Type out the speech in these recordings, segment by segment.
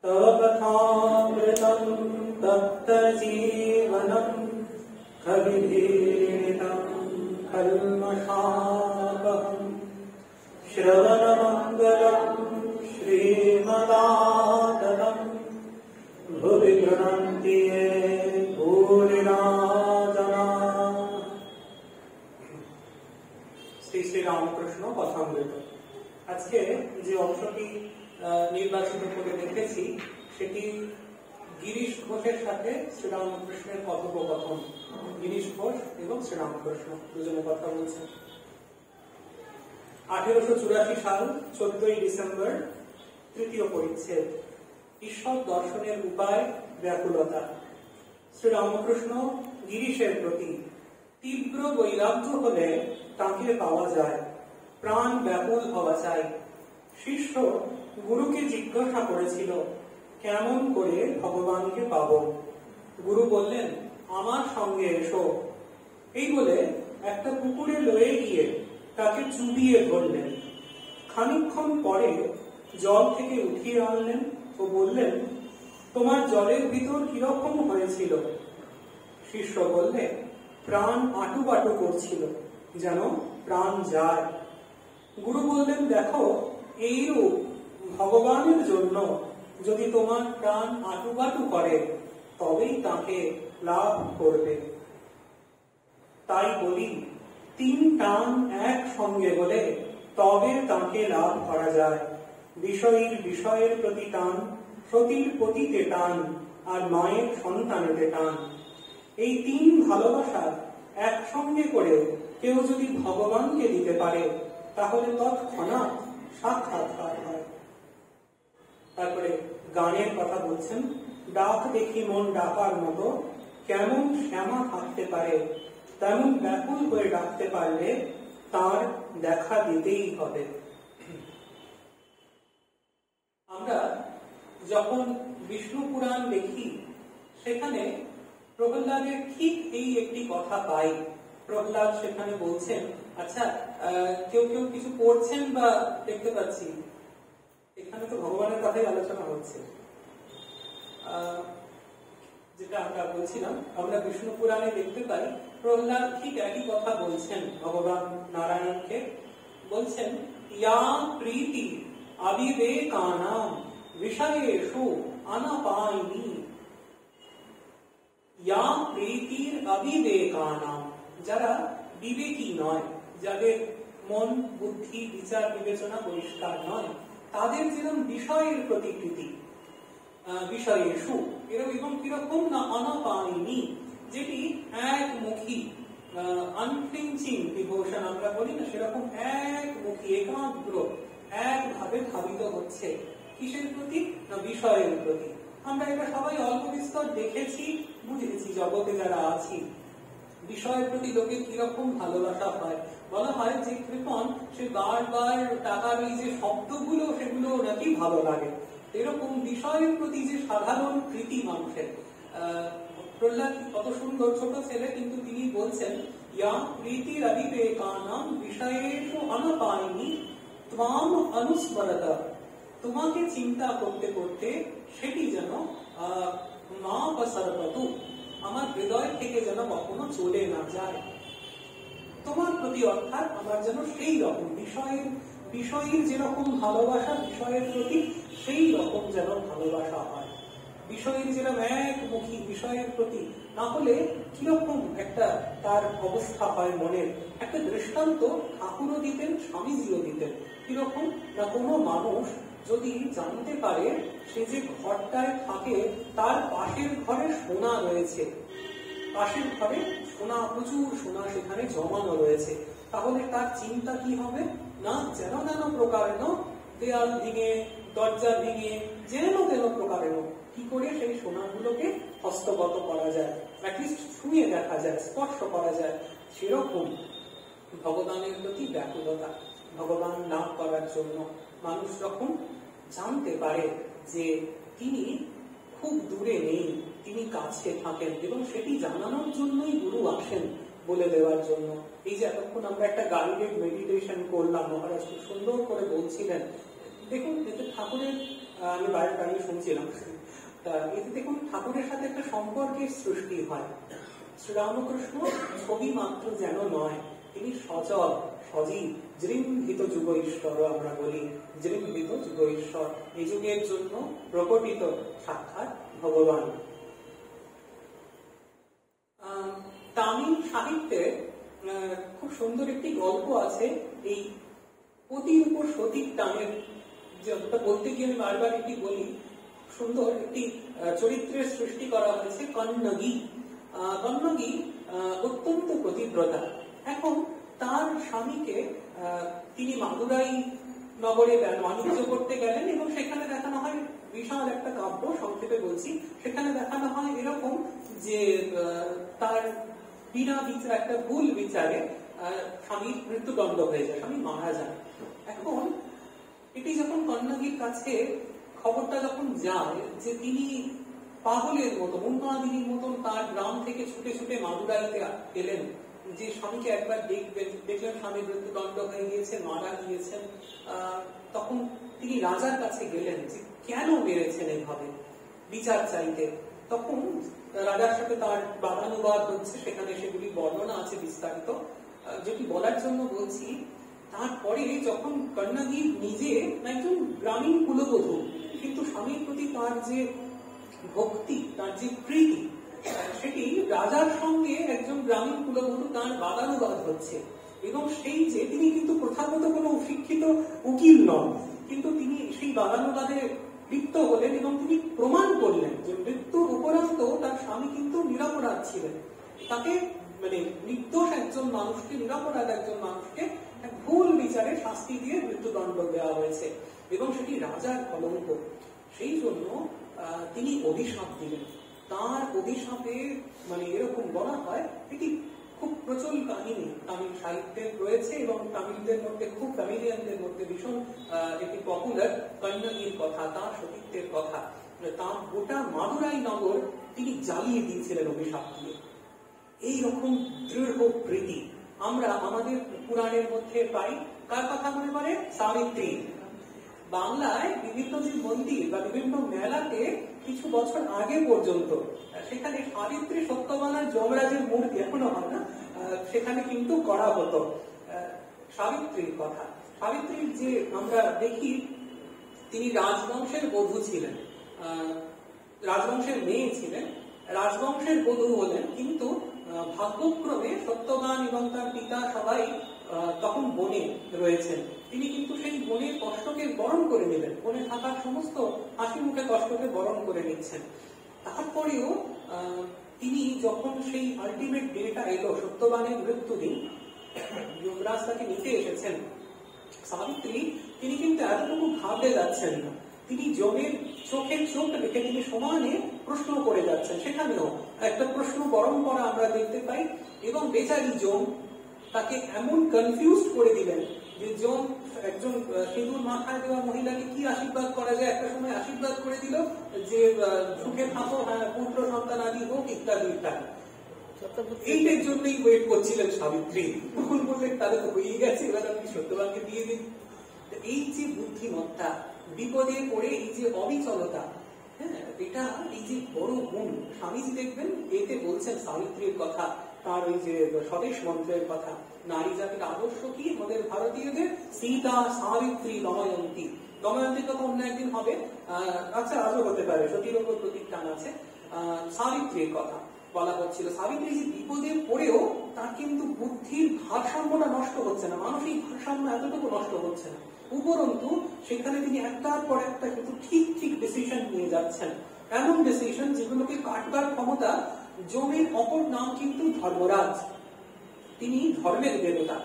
तव कथामृतं तप्तजीवनं कविभीडितं कल्मषापहं श्रवणमङ्गलं श्रीमदाततं भुवि गृह्णन्ति ये भूरिना जनाः। শ্রী শ্রী রামকৃষ্ণ কথামৃত। আজকে যে অংশটি নির্বাচিত করে দেখেছি সেটি গিরিশ ঘোষের সাথে শ্রীরামকৃষ্ণের কথোপকথন। গিরিশ ঘোষ এবং শ্রীরামকৃষ্ণ দুজনে কথা বলছেন। 1884 সাল 14 ডিসেম্বর, তৃতীয় পরিচ্ছেদ, ঈশ্বর দর্শনের উপায় ব্যাকুলতা। শ্রীরামকৃষ্ণ গিরিশের প্রতি তীব্র বৈরাগ্য হলে তাকে পাওয়া যায়, প্রাণ ব্যাকুল হওয়া চাই। শিষ্য গুরুকে জিজ্ঞাসা করেছিল, কেমন করে ভগবানকে পাব? গুরু বললেন, আমার সঙ্গে এসো। এই বলে একটা পুকুরে লয়ে গিয়ে তাকে চুবিয়ে ধরলেন। খানিকক্ষণ পরে জল থেকে উঠিয়ে আনলেন ও বললেন, তোমার জলের ভিতর কিরকম হয়েছিল? শিষ্য বললে, প্রাণ আটুপাটু করছিল, যেন প্রাণ যায়। গুরু বললেন, দেখো, এইরূপ ভগবানের জন্য যদি তোমার প্রাণ আটুপাটু করে তবেই তাকে লাভ করবে। তাই বলি, 3 টান একসঙ্গে হলে তবে তাকে লাভ করা যায়। বিষয়ের প্রতি টান, সতীর পতিতে টান, আর মায়ের সন্তানেতে টান। এই 3 ভালোবাসা একসঙ্গে করে কেউ যদি ভগবানকে দিতে পারে তাহলে তৎক্ষণাৎ সাক্ষাৎকার হয়। তারপরে গানের কথা বলছেন, ডাক দেখি মন ডাকার মতো, কেমন শ্যামা থাকতে পারে, তেমন ব্যাকুল হয়ে ডাকতে পারলে তার দেখা দিতেই হবে। আমরা যখন বিষ্ণু পুরাণ দেখি সেখানে প্রহ্লাদের ঠিক এই একটি কথা পাই। প্রহ্লাদ সেখানে বলছেন, আচ্ছা কেউ কেউ কিছু পড়ছেন বা দেখতে পাচ্ছি, এখানে তো ভগবানের কথাই আলোচনা হচ্ছে। যেটা আমরা বলছিলাম, আমরা বিষ্ণু পুরাণে দেখতে পাই প্রহ্লাদ ঠিক একই কথা বলছেন ভগবান নারায়ণকে। বলছেন, ইয়া প্রীতি অবিবেকানাম বিষয়েষু অনাপায়িনী। ইয়া প্রীতির অবিবেকানাম, যারা বিবেকী নয়, যাদের মন বুদ্ধি বিচার বিবেচনা পরিষ্কার নয়, তাদের যেরকম বিষয়ের প্রতি প্রীতি, বিষয়েষু এরকম কিরকম না অনাপায়িনী, যেটি একমুখী, আনফ্লিঞ্চিং ডিভোশন আমরা বলি না, সেরকম একমুখী একাগ্র একভাবে ধাবিত হচ্ছে। কিসের প্রতি? না বিষয়ের প্রতি। আমরা এটা সবাই অল্প বিস্তর দেখেছি, বুঝেছি। জগতে যারা আছি, বিষয়ের প্রতি লোকের কিরকম ভালোবাসা হয়। বলা হয় যে কৃপণ সে বারবার টাকার এই যে শব্দগুলো সেগুলো নাকি ভালো লাগে। এরকম বিষয়ের প্রতি যে সাধারণ প্রীতি মানুষের। প্রহ্লাদ কত সুন্দর ছোট ছেলে, কিন্তু তিনি বলছেন, ইয়া প্রীতির অবিবেকানাম বিষয়েষু অনাপায়িনী ত্বাম অনুস্মরত। তোমাকে চিন্তা করতে করতে সেটি যেন মা পসরপতু, আমার হৃদয় থেকে যেন কখনো চলে না যায়। তোমার প্রতি অর্থাৎ আমার যেন সেই রকম বিষয়ের যেরকম ভালোবাসা, বিষয়ের প্রতি সেই রকম যেন ভালোবাসা হয়। বিষয়ের যেরকম একমুখী বিষয়ের প্রতি না হলে কিরকম একটা তার অবস্থা হয় মনের। একটা দৃষ্টান্ত ঠাকুরও দিতেন, স্বামীজিও দিতেন। কিরকম না, কোনো মানুষ যদি জানতে পারে সে যে ঘরটায় থাকে তার পাশের ঘরে সোনা রয়েছে, পাশের ঘরে সোনা, প্রচুর সোনা সেখানে জমানো রয়েছে, তাহলে তার চিন্তা কি হবে না, যেন যেন প্রকারেণ দেয়াল ভেঙে দরজা ভেঙে যেন যেন প্রকারেণ কি করে সেই সোনাগুলোকে হস্তগত করা যায়, অ্যাটলিস্ট ছুঁয়ে দেখা যায়, স্পর্শ করা যায়। সেরকম ভগবানের প্রতি ব্যাকুলতা, ভগবান লাভ করার জন্য মানুষ যখন জানতে পারে যে তিনি খুব দূরে নেই, তিনি কাছে থাকেন, এবং সেটি জানানোর জন্যই গুরু আসেন, বলে দেওয়ার জন্য। এই যে এতক্ষণ আমরা একটা গাইডেড মেডিটেশন করলাম, মহারাজ খুব সুন্দর করে বলছিলেন। দেখুন, এতে ঠাকুরের আমি বাইরে দাঁড়িয়ে শুনছিলাম। তা এতে দেখুন ঠাকুরের সাথে একটা সম্পর্কের সৃষ্টি হয়। শ্রীরামকৃষ্ণ ছবি মাত্র যেন নয়, তিনি সচল সজীব জৃম্ভিত যুগ ঈশ্বর, আমরা বলি জৃম্ভিত যুগ ঈশ্বর, এই যুগের জন্য প্রকটিত সাক্ষাৎ ভগবান। তামিল সাহিত্যে খুব সুন্দর একটি গল্প আছে, এই পতির উপর সতীর টানের, যেটা বলতে গিয়ে আমি বারবার এটি বলি, সুন্দর একটি চরিত্রের সৃষ্টি করা হয়েছে কন্নগী। কন্নগী অত্যন্ত পতিব্রতা। এখন তার স্বামীকে তিনি মাদুরাই নগরে বাণিজ্য করতে গেলেন এবং সেখানে দেখানো হয় বিশাল একটা কাব্য, সংক্ষেপে বলছি, সেখানে দেখানো হয় এরকম যে তার বিনা বিচার, একটা ভুল বিচারে স্বামীর মৃত্যুদণ্ড হয়ে যায়, স্বামী মারা যায়। এখন এটি যখন কন্নগীর কাছে খবরটা যখন যায় যে তিনি পাগলের মতো, উন্মাদিনীর মতন তার গ্রাম থেকে ছুটে ছুটে মাদুরাইতে এলেন, যে স্বামীকে একবার দেখলেন স্বামীর মৃত্যুদণ্ড হয়ে গিয়েছে, মারা গিয়েছেন, তখন তিনি রাজার কাছে গেলেন যে কেন মেরেছেন এইভাবে, বিচার চাইতে। তখন রাজার সাথে তার বাদানুবাদ হচ্ছে, সেখানে সেগুলি বর্ণনা আছে বিস্তারিত, যেটি বলার জন্য বলছি। তারপরে যখন কন্নগী নিজে একজন গ্রামীণ কুলবধূ, কিন্তু স্বামীর প্রতি তার যে ভক্তি, তার যে প্রীতি, সেটি রাজার সঙ্গে একজন গ্রামীণ কুলবধূ তার বাদানুবাদ হচ্ছে, এবং সেই যে তিনি কিন্তু প্রথাগত কোনো শিক্ষিত উকিল নন, কিন্তু তিনি সেই বাদানুবাদে লিপ্ত হলেন এবং তিনি প্রমাণ করলেন যে মৃত্যুর উপরান্ত তার স্বামী কিন্তু নিরপরাধ ছিলেন। তাকে মানে নির্দোষ একজন মানুষকে, নিরপরাধ একজন মানুষকে এক ভুল বিচারে শাস্তি দিয়ে মৃত্যুদণ্ড দেওয়া হয়েছে, এবং সেটি রাজার কলঙ্ক। সেই জন্য তিনি অভিশাপ দিলেন। তার অভিশাপে মানে এরকম বলা হয়, এটি খুব প্রচল কাহিনী তামিল সাহিত্যে রয়েছে এবং তামিলদের মধ্যে, খুব তামিলিয়ানদের মধ্যে ভীষণ একটি পপুলার কন্নগীর কথা, তার সতীত্বের কথা। তার গোটা মাদুরাই নগর তিনি জ্বালিয়ে দিয়েছিলেন অভিশাপ দিয়ে। এইরকম দৃঢ় প্রীতি আমরা আমাদের পুরাণের মধ্যে পাই। কার কথা মনে পড়ে? সাবিত্রী। বাংলায় বিভিন্ন যে মন্দির বা বিভিন্ন মেলাতে কিছু বছর আগে পর্যন্ত সেখানে সাবিত্রী সত্যবানার যমরাজের মূর্তি এখনো হয় না, সেখানে কিন্তু করা হতো সাবিত্রীর কথা। সাবিত্রীর যে আমরা দেখি তিনি রাজবংশের বধূ ছিলেন, রাজবংশের মেয়ে ছিলেন, রাজবংশের বধূ হলেন, কিন্তু ভাগ্যক্রমে সত্যবান এবং তার পিতা সবাই তখন বনে রয়েছেন। তিনি কিন্তু সেই বনের কষ্টকে বরণ করে নিলেন, বনে থাকার সমস্ত হাসি মুখে কষ্টকে বরণ করে নিচ্ছেন। তারপরেও তিনি যখন সেই আলটিমেট ডেটা এলো, সত্যবানের মৃত্যুদিন, যুবরাজ তাকে নিতে এসেছেন, সাবিত্রী তিনি কিন্তু এতটুকু ঘাবড়ে যাচ্ছেন না। তিনি যমের চোখের চোখ রেখে তিনি সমানে প্রশ্ন করে যাচ্ছেন। সেখানেও একটা প্রশ্ন পরম্পরা আমরা দেখতে পাই, এবং বেচারি যম তাকে এমন কনফিউজ করে দিলেন যে যম একজন সিঁদুর মাথায় দেওয়া মহিলাকে কি আশীর্বাদ করা যায়, একটা সময় আশীর্বাদ করে দিল যে সুখে থাকো, পুত্র সন্তান আদি হোক, ইত্যাদি ইত্যাদি। এইটার জন্যই ওয়েট করছিলেন সাবিত্রী। তখন বললেন তাহলে তো হয়ে গেছে, এবার আপনি সত্যবানকে দিয়ে দিন। এই যে বুদ্ধিমত্তা, বিপদে পড়ে এই যে অবিচলতা, হ্যাঁ, এটা এই যে বড় গুণ। স্বামীজি দেখবেন এতে বলছেন সাবিত্রীর কথা, তার ওই যে স্বদেশ মন্ত্রের কথা। নারী জাতির আদর্শ কি আমাদের ভারতীয়দের? সীতা, সাবিত্রী, দময়ন্তী। দময়ন্তীর কথা অন্য একদিন হবে, আচ্ছা আজও হতে পারে, সতীর ওপর প্রতিষ্ঠান আছে। সাবিত্রীর কথা বলা হচ্ছিল। সাবিত্রী যে বিপদে পড়েও তার কিন্তু বুদ্ধির ভারসাম্যটা নষ্ট হচ্ছে না, মানসিক ভারসাম্য এতটুকু নষ্ট হচ্ছে না, উপরন্তু সেখানে তিনি একটার পর একটা কিন্তু ঠিক ঠিক ডিসিশন নিয়ে যাচ্ছেন। এমন ডিসিশন যেগুলোকে কাটবার ক্ষমতা। যমের অপর নাম কিন্তু ধর্মরাজ, তিনি ধর্মের দেবতা।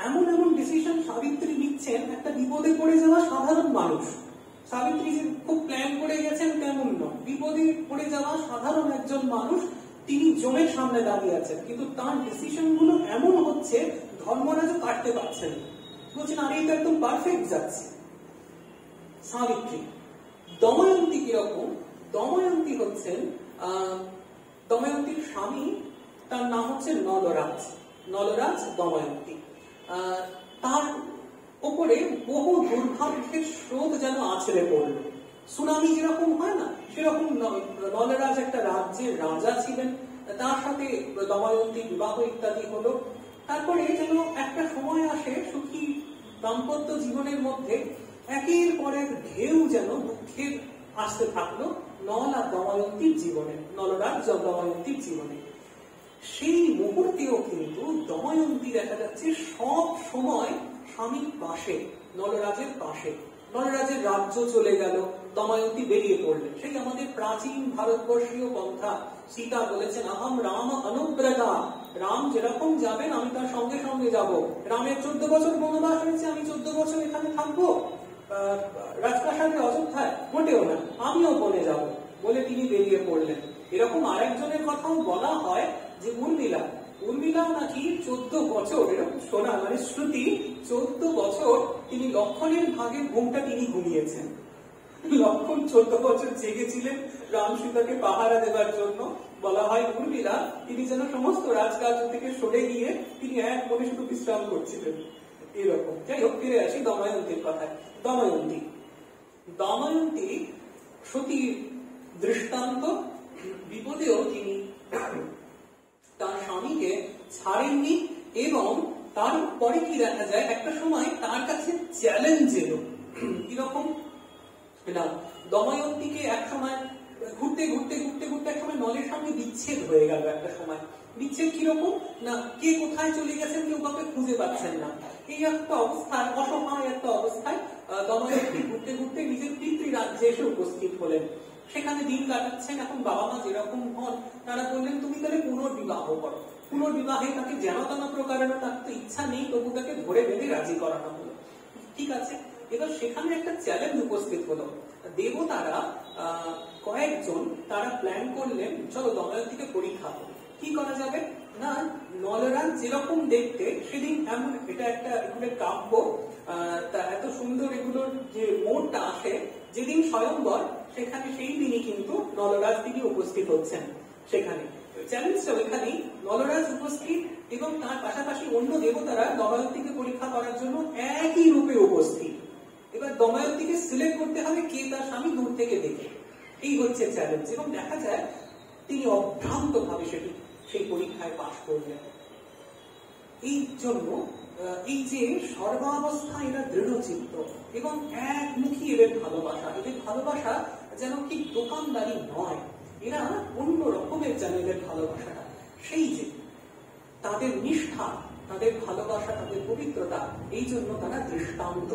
এমন এমন ডিসিশন সাবিত্রী নিচ্ছেন, একটা বিপদে পড়ে যাওয়া সাধারণ মানুষ। সাবিত্রী যে খুব প্ল্যান করে গেছেন তেমন নয়, বিপদে পড়ে যাওয়া সাধারণ একজন মানুষ, তিনি যমের সামনে দাঁড়িয়ে আছেন, কিন্তু তার ডিসিশন গুলো এমন হচ্ছে ধর্মরাজও কাটতে পারছেন। বলছেন আরে এটা একদম পারফেক্ট যাচ্ছে। সাবিত্রী। দময়ন্তী কিরকম? দময়ন্তী হচ্ছেন, দময়ন্তীর স্বামী, তার নাম হচ্ছে নলরাজ। নলরাজ দময়ন্তী। তার উপরে বহু দুর্ভাগ্যের স্রোত যেন আছড়ে পড়ল। সুনামি যেরকম হয় না, সেরকম নলরাজ একটা রাজ্যের রাজা ছিলেন, তার সাথে দময়ন্তী বিবাহ ইত্যাদি হলো। তারপরে যেন একটা সময় আসে সুখী দাম্পত্য জীবনের মধ্যে একের পর এক ঢেউ যেন দুঃখের আসতে থাকলো নল আর দময়ন্তীর জীবনে, নলরাজ দময়ন্তীর জীবনে। সেই মুহূর্তেও কিন্তু দময়ন্তী দেখা যাচ্ছে সব সময় স্বামীর পাশে, নলরাজের পাশে। নলরাজের রাজ্য চলে গেল, দময়ন্তী বেরিয়ে পড়লেন। সেই আমাদের প্রাচীন ভারতবর্ষীয় পন্থা, সীতা বলেছেন আহম রাম অনুব্রতা, রাম যেরকম যাবেন আমি তার সঙ্গে সঙ্গে যাব। রামের 14 বছর বনবাস হয়েছে, আমি 14 বছর এখানে থাকবো রাজপ্রাসাদে অযোধ্যায়? মোটেও না, আমিও বনে যাব বলে তিনি বেরিয়ে পড়লেন। এরকম আরেকজনের কথাও বলা হয় যে উর্মিলা নাকি 14 বছর, এরকম শোনা মানে শ্রুতি, 14 বছর তিনি লক্ষণের ভাগে ঘুমটা তিনি ঘুমিয়েছেন। লক্ষণ 14 বছর জেগেছিলেন রাম সীতাকে পাহারা দেবার জন্য। বলা হয় উর্মিলা তিনি যেন সমস্ত রাজকার্য থেকে সরে গিয়ে তিনি এক মনে শুধু বিশ্রাম করছিলেন, এরকম। যাই হোক, ফিরে আসি দময়ন্তীর কথায়। দময়ন্তী সতীর দৃষ্টান্ত, বিপদেও তিনি তার স্বামীকে ছাড়েননি। এবং তারপরে কি দেখা যায়, একটা সময় তার কাছে চ্যালেঞ্জ এলো। কিরকম না, দময়ন্তীকে এক সময় ঘুরতে ঘুরতে ঘুরতে ঘুরতে এক সময় নলের সঙ্গে বিচ্ছেদ হয়ে গেল। একটা সময় বিচ্ছেদ কিরকম না, কে কোথায় চলে গেছেন কেউ কাউকে খুঁজে পাচ্ছেন না, এই একটা অবস্থায়, অসহায় একটা অবস্থায় দময়ন্তী ঘুরতে ঘুরতে নিজের পিতৃ রাজ্যে এসে উপস্থিত হলেন। সেখানে দিন কাটাচ্ছেন। এখন বাবা মা যেরকম হন, তারা বললেন তুমি তাহলে পুনর্বিবাহ করো। পুনর্বিবাহে তাকে যেন তেন প্রকারের, তার তো ইচ্ছা নেই, তবু তাকে ধরে বেঁধে রাজি করানো হলো। ঠিক আছে, এবার সেখানে একটা চ্যালেঞ্জ উপস্থিত হলো। দেবতারা কয়েকজন তারা প্ল্যান করলেন, চলো দময়ন্তীকে পরীক্ষা করো। কি করা যাবে না, নলরাজ যেরকম দেখতে সেদিন এমন, এটা একটা এগুলোর কাব্য, তা এত সুন্দর এগুলোর যে মোড়টা আসে, যেদিন স্বয়ংবর সেখানে সেই দিনই কিন্তু নলরাজ তিনি উপস্থিত হচ্ছেন। সেখানে চ্যালেঞ্জটা ওইখানেই, নলরাজ উপস্থিত এবং তার পাশাপাশি অন্য দেবতারা দময়ন্তীকে পরীক্ষা করার জন্য একই রূপে উপস্থিত। এবার দময়ন্তীকে সিলেক্ট করতে হবে কে তার স্বামী দূর থেকে দেখে, এই হচ্ছে চ্যালেঞ্জ। এবং দেখা যায় তিনি অভ্রান্ত ভাবে সেই পরীক্ষায় পাশ করলেন। এই জন্য এই যে সর্বাবস্থা এরা দৃঢ়চিত্ত এবং একমুখী এদের ভালোবাসা যেন ঠিক দোকানদারি নয়, এরা অন্য রকমের যেন এদের ভালোবাসাটা, সেই যে তাদের নিষ্ঠা, তাদের ভালোবাসা, তাদের পবিত্রতা, এই জন্য তারা দৃষ্টান্ত।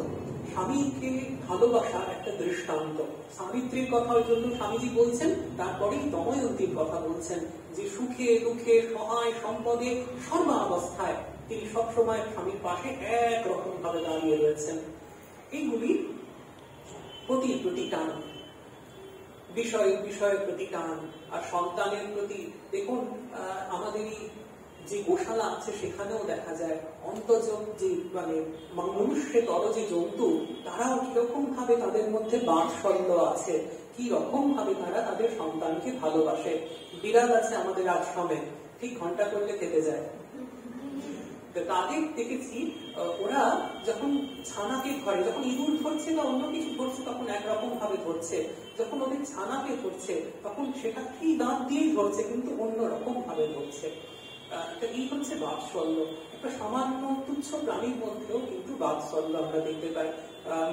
স্বামীকে ভালোবাসা একটা দৃষ্টান্ত। সাবিত্রীর কথার জন্য স্বামীজি বলছেন, তারপরেই দময়ন্তীর কথা বলছেন যে সুখে দুঃখে সহায় সম্পদে সর্বাবস্থায় তিনি সবসময় স্বামীর পাশে একরকম ভাবে দাঁড়িয়ে রয়েছেন। এইগুলি পতির প্রতি টান, বিষয়ের প্রতি টান, আর সন্তানের প্রতি। দেখুন আমাদের যে গোশালা আছে সেখানেও দেখা যায় অন্তজ যে মানে মনুষ্যতর যে জন্তু, তারাও কিরকম ভাবে তাদের মধ্যে বাৎসল্য আছে, কি রকম ভাবে তারা তাদের সন্তানকে ভালোবাসে। বিড়াল আছে আমাদের আশ্রমে, ঠিক ঘন্টা করলে খেতে যায়। তাদের দেখেছি ওরা যখন ছানাকে ধরে, যখন ইঁদুর ধরছে বা অন্য কিছু ধরছে তখন একরকম ভাবে ধরছে, যখন ওদের ছানাকে ধরছে তখন সেটা কি দাঁত দিয়েই ধরছে, কিন্তু অন্য রকম ভাবে ধরছে। এই হচ্ছে বাৎসল্য। একটা সামান্য তুচ্ছ প্রাণীর মধ্যেও কিন্তু বাৎসল্য আমরা দেখতে পাই।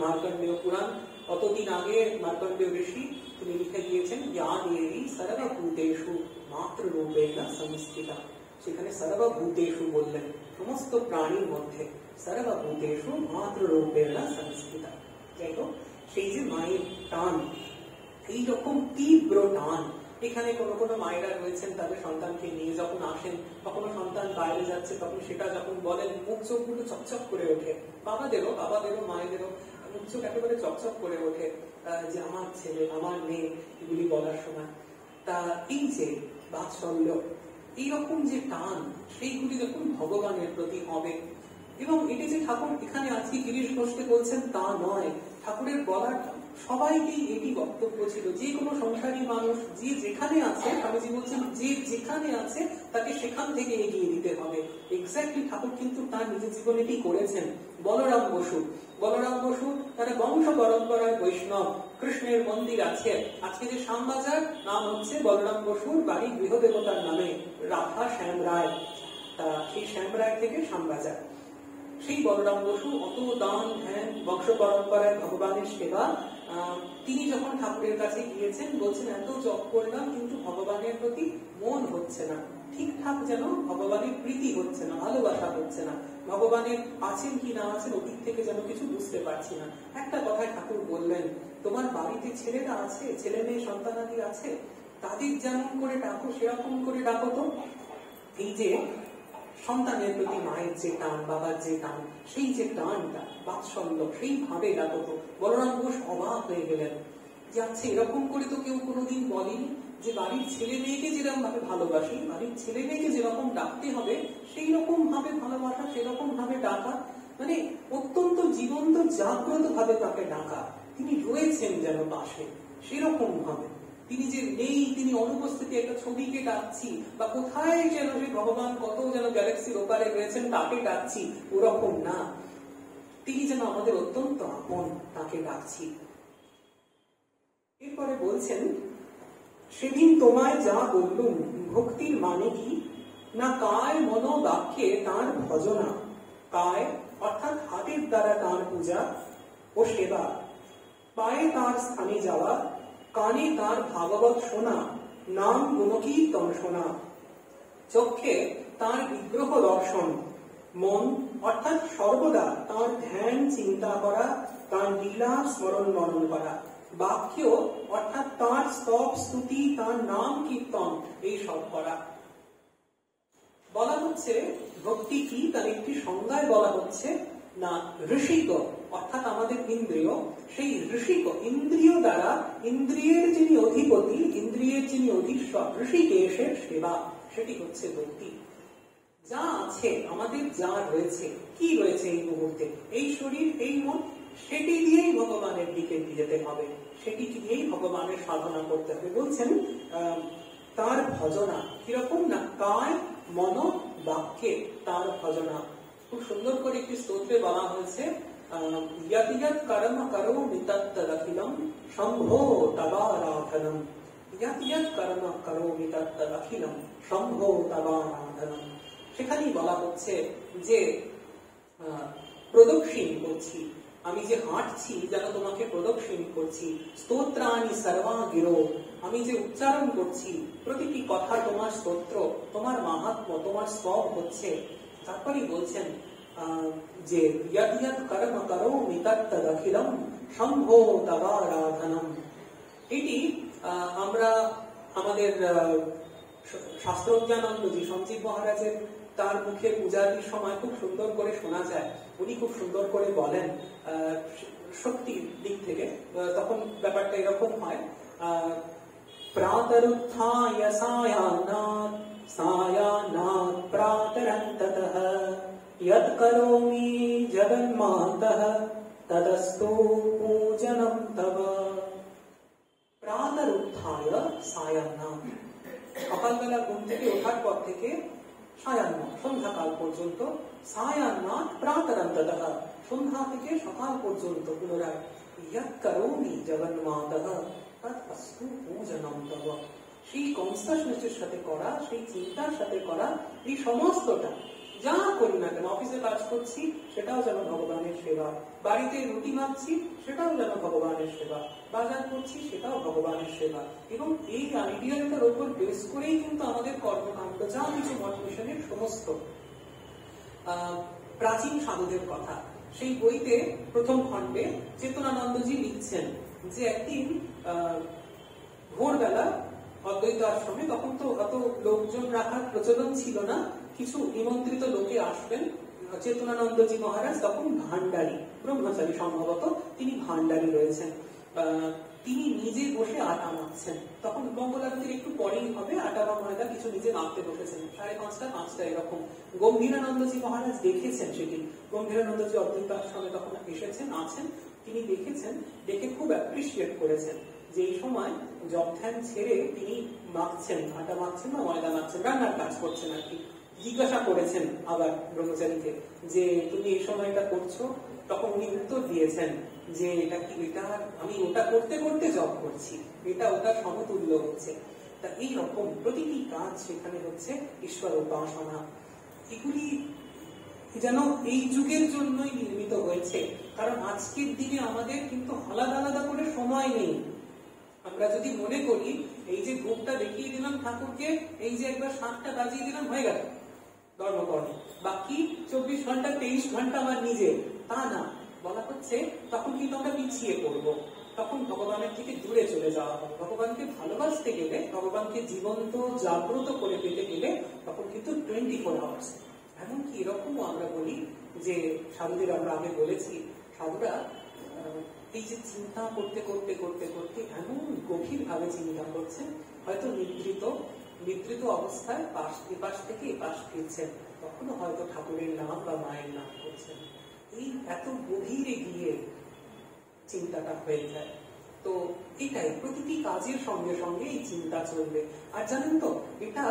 মার্কণ্ডেয় পুরাণ, কতদিন আগে মার্কণ্ডেয় ঋষি তিনি লিখে দিয়েছেন, জ্ঞানেরি সর্বভূতেষু মাতৃরূপেণ সংস্থিতা। সেখানে সর্বভূতেষু বললেন, সমস্ত প্রাণীর মধ্যে, সর্বভূতেষু মাতৃরূপেণ সংস্থিতা। যাই হোক, সেই যে মায়ের টান, এইরকম তীব্র টান। এখানে কোনো কোনো মায়েরা রয়েছেন তাদের সন্তানকে নিয়ে যখন আসেন, কখনো সন্তান বাইরে যাচ্ছে, তখন সেটা যখন বলেন মুখ চোখগুলো চকচক করে ওঠে। বাবাদেরও মায়েদেরও মুখ চোখ একেবারে চকচক করে ওঠে যে আমার ছেলে, আমার মেয়ে, এগুলি বলার সময়। তা এই যে বাৎসল্য, এইরকম যে টান, সেইগুলি যখন ভগবানের প্রতি হবে। এবং এটি যে ঠাকুর এখানে আজকে গিরিশ ঘোষকে বলছেন তা নয়, ঠাকুরের বলার সবাইকেই এটি বক্তব্য ছিল, যে কোনো সংসারী মানুষ যে যেখানে আছে, স্বামীজি বলছেন যে যেখানে আছে তাকে সেখান থেকে এগিয়ে দিতে হবে। এক্স্যাক্টলি ঠাকুর কিন্তু তার নিজের জীবনে এটি করেছেন। বলরাম বসু তারা বংশ পরম্পরায় বৈষ্ণব, কৃষ্ণের মন্দির আছে। আজকে যে শ্যামবাজার নাম হচ্ছে বলরাম বসুর বাড়ি গৃহদেবতার নামে, রাধা শ্যাম রায়, সেই শ্যাম রায় থেকে শ্যামবাজার। সেই বলরাম বসু অত দান ধ্যান বংশ পরম্পরায় ভগবানের সেবা, তিনি যখন ঠাকুরের কাছে গিয়েছেন বলছেন এত জপ করলাম কিন্তু ভগবানের প্রতি মন হচ্ছে না, ঠিকঠাক যেন ভগবানের প্রীতি হচ্ছে না, ভালোবাসা হচ্ছে না, ভগবানের আছেন কি না আছেন অতীত থেকে যেন কিছু বুঝতে পারছি না। একটা কথায় ঠাকুর বললেন, তোমার বাড়িতে ছেলেরা আছে, ছেলে মেয়ে সন্তানাদি আছে, তাদের যেমন করে ডাকো সেরকম করে ডাকো তো। এই যে সন্তানের প্রতি মায়ের যে টান, বাবার যে টান, সেই যে টানটা বাৎসল্য, সেইভাবে ডাকো তো। বলরাম ঘোষ অবাক হয়ে গেলেন যে আচ্ছা এরকম করে তো কেউ কোনোদিন বলেনি যে বাড়ির ছেলে মেয়েকে যেরকম ভাবে ভালোবাসি, বাড়ির ছেলে মেয়েকে যেরকম ডাকতে হবে সেই রকম ভাবে ভালোবাসা, সেরকম ভাবে ডাকা, মানে অত্যন্ত জীবন্ত জাগ্রত ভাবে তাকে ডাকা। তিনি রয়েছেন যেন পাশে সেরকম ভাবে, তিনি যে নেই, তিনি অনুপস্থিতি, একটা ছবিকে ডাকছি বা কোথায় যেন সে ভগবান কত যেন গ্যালাক্সির ওপারে রয়েছেন তাকে ডাকছি, ওরকম না, তিনি যেন আমাদের অত্যন্ত আপন, তাকে ডাকছি। এরপরে বলছেন, সেদিন তোমায় যা বললুম ভক্তির মানে কি, না কায় মনো বাক্যে তাঁর ভজনা, কায় অর্থাৎ হাতের দ্বারা তাঁর পূজা ও সেবা, পায়ে তাঁর স্থানে যাওয়া, কানে তাঁর ভাগবত শোনা, নাম গুণকীর্তন শোনা, চক্ষে তাঁর বিগ্রহ দর্শন, মন অর্থাৎ সর্বদা তাঁর ধ্যান চিন্তা করা, তাঁর লীলা স্মরণ মনন করা, বাক্য অর্থাৎ তাঁর স্তব স্তুতি, তাঁর নাম কীর্তন এই সব করা। বলা হচ্ছে ভক্তি কি, তার একটি সংজ্ঞায় বলা হচ্ছে না ঋষিক অর্থাৎ আমাদের ইন্দ্রিয়, সেই ঋষিক ইন্দ্রিয় দ্বারা ইন্দ্রিয়ের যিনি অধিপতি, ইন্দ্রিয়ের যিনি অধীশ্বর ঋষিকেশের সেবা, সেটি হচ্ছে ভক্তি। যা আছে আমাদের, যা রয়েছে, কি রয়েছে এই মুহূর্তে, এই শরীর এই মন, সেটি দিয়েই ভগবানের দিকে যেতে হবে, সেটি দিয়েই ভগবানের সাধনা করতে হবে। বলছেন তার ভজনা কিরকম, না কায় মন বাক্যে তার ভজনা। খুব সুন্দর করে একটি স্তোত্রে বলা হয়েছে, यत् यत् कर्म करोमि तत्तदखिलं शम्भो तवाराधनम्, यत् यत् कर्म करोमि तत्तदखिलं शम्भो तवाराधनम्। সেখানেই বলা হচ্ছে যে প্রদক্ষিণ করছি, আমি যে হাঁটছি যেন তোমাকে প্রদক্ষিণ করছি, স্তোত্রাণি সর্বা গিরো, আমি যে উচ্চারণ করছি প্রতিটি কথা তোমার স্তোত্র, তোমার মাহাত্ম্য, তোমার স্তব হচ্ছে। তারপরেই বলছেন যে यत् यत् कर्म करोमि तत्तदखिलं शम्भो तवाराधनम्। এটি আমরা আমাদের শাস্ত্রজ্ঞানন্দজি সঞ্জীব মহারাজের তার মুখে পূজার সময় খুব সুন্দর করে শোনা যায়, উনি খুব সুন্দর করে বলেন শক্তির দিক থেকে। তখন ব্যাপারটা এরকম হয়, প্রাতরুত্থায় সায়ান্নাৎ সায়ান্নাৎ প্রাতরন্ততঃ यत् करोमि जगन्मातः तदस्तु पूजनं तव। প্রাতরুত্থায় সায়ান্নাৎ, সকালবেলা ঘুম থেকে ওঠার পর থেকে সায়ান্নাৎ সন্ধ্যাকাল পর্যন্ত, সায়ান্নাৎ প্রাতরন্ততঃ সন্ধ্যা থেকে সকাল পর্যন্ত পুনরায়, यत् करोमि जगन्मातः तदस्तु पूजनं तव। সেই কনসাসনেসের সাথে করা, সেই চিন্তার সাথে করা, এই সমস্তটা যা করি না কেন, অফিসে কাজ করছি সেটাও যেন ভগবানের সেবা, বাড়িতে রুটি মাখছি সেটাও যেন ভগবানের সেবা, বাজার করছি সেটাও ভগবানের সেবা। এবং এই আইডিয়াটার উপর বেস করেই কিন্তু আমাদের কর্মকাণ্ড, যা কিছু মঠ মিশনের সমস্ত প্রাচীন সাধুদের কথা। সেই বইতে প্রথম খণ্ডে চেতনানন্দজি লিখছেন যে একদিন ভোরবেলা অদ্বৈত আশ্রমে, তখন তো অত লোকজন রাখার প্রচলন ছিল না, কিছু নিমন্ত্রিত লোকে আসবেন। চেতনানন্দজি মহারাজ তখন ভান্ডারী, ব্রহ্মচারী সম্ভবত, তিনি ভান্ডারী রয়েছেন। তিনি নিজে বসে আটা মাখছেন, তখন মঙ্গলারতির একটু পরেই হবে, আটা বা ময়দা কিছু নিজে মাখতে বসেছেন, 5:30 5টা এরকম। গম্ভীরানন্দজি মহারাজ দেখেছেন সেটি, গম্ভীরানন্দজি অদ্বৈত আশ্রমে তখন এসেছেন, আছেন, তিনি দেখেছেন, দেখে খুব অ্যাপ্রিসিয়েট করেছেন যে এই সময় জব ধ্যান ছেড়ে তিনি মাখছেন, আটা মাখছেন না ময়দা মাখছেন, রান্নার কাজ করছেন আর কি। জিজ্ঞাসা করেছেন আবার ব্রহ্মচারীকে যে তুমি এই সময়টা করছো, তখন উনি উত্তর দিয়েছেন যে এটা কি, এটা আমি ওটা করতে করতে জব করছি, এটা ওটা সমতুল্য হচ্ছে। তা এই রকম প্রতিটি কাজ সেখানে হচ্ছে ঈশ্বর উপাসনা। এগুলি যেন এই যুগের জন্যই নির্মিত হয়েছে, কারণ আজকের দিনে আমাদের কিন্তু আলাদা আলাদা করে সময় নেই। আমরা যদি মনে করি এই যে ভোগটা দেখিয়ে দিলাম ঠাকুরকে, এই যে একবার 7টা বাজিয়ে দিলাম, হয়ে গেল ধর্মকর্ম, বাকি 24 ঘন্টা 23 ঘন্টা আমার নিজে, তা না। বলা হচ্ছে তখন কিন্তু আমরা পিছিয়ে পড়বো, তখন ভগবানের থেকে দূরে চলে যাওয়া হবে। ভগবানকে ভালোবাসতে গেলে, ভগবানকে জীবন্ত জাগ্রত করে পেতে গেলে তখন কিন্তু 24 আওয়ার্স। এমনকি এরকমও আমরা বলি যে সাধুদের, আমরা আগে বলেছি, সাধুরা এই যে চিন্তা করতে করতে করতে করতে এমন গভীর ভাবে চিন্তা করছেন, হয়তো নিদ্রিত অবস্থায় এপাশ থেকে এপাশ ফিরছেন, তখনও হয়তো ঠাকুরের নাম বা মায়ের নাম করছেন। এই এত গভীরে গিয়ে চিন্তাটা হয়ে যায়। তো এটাই, প্রতিটি কাজের সঙ্গে সঙ্গে এই চিন্তা চলবে। আর জানেন তো, এটা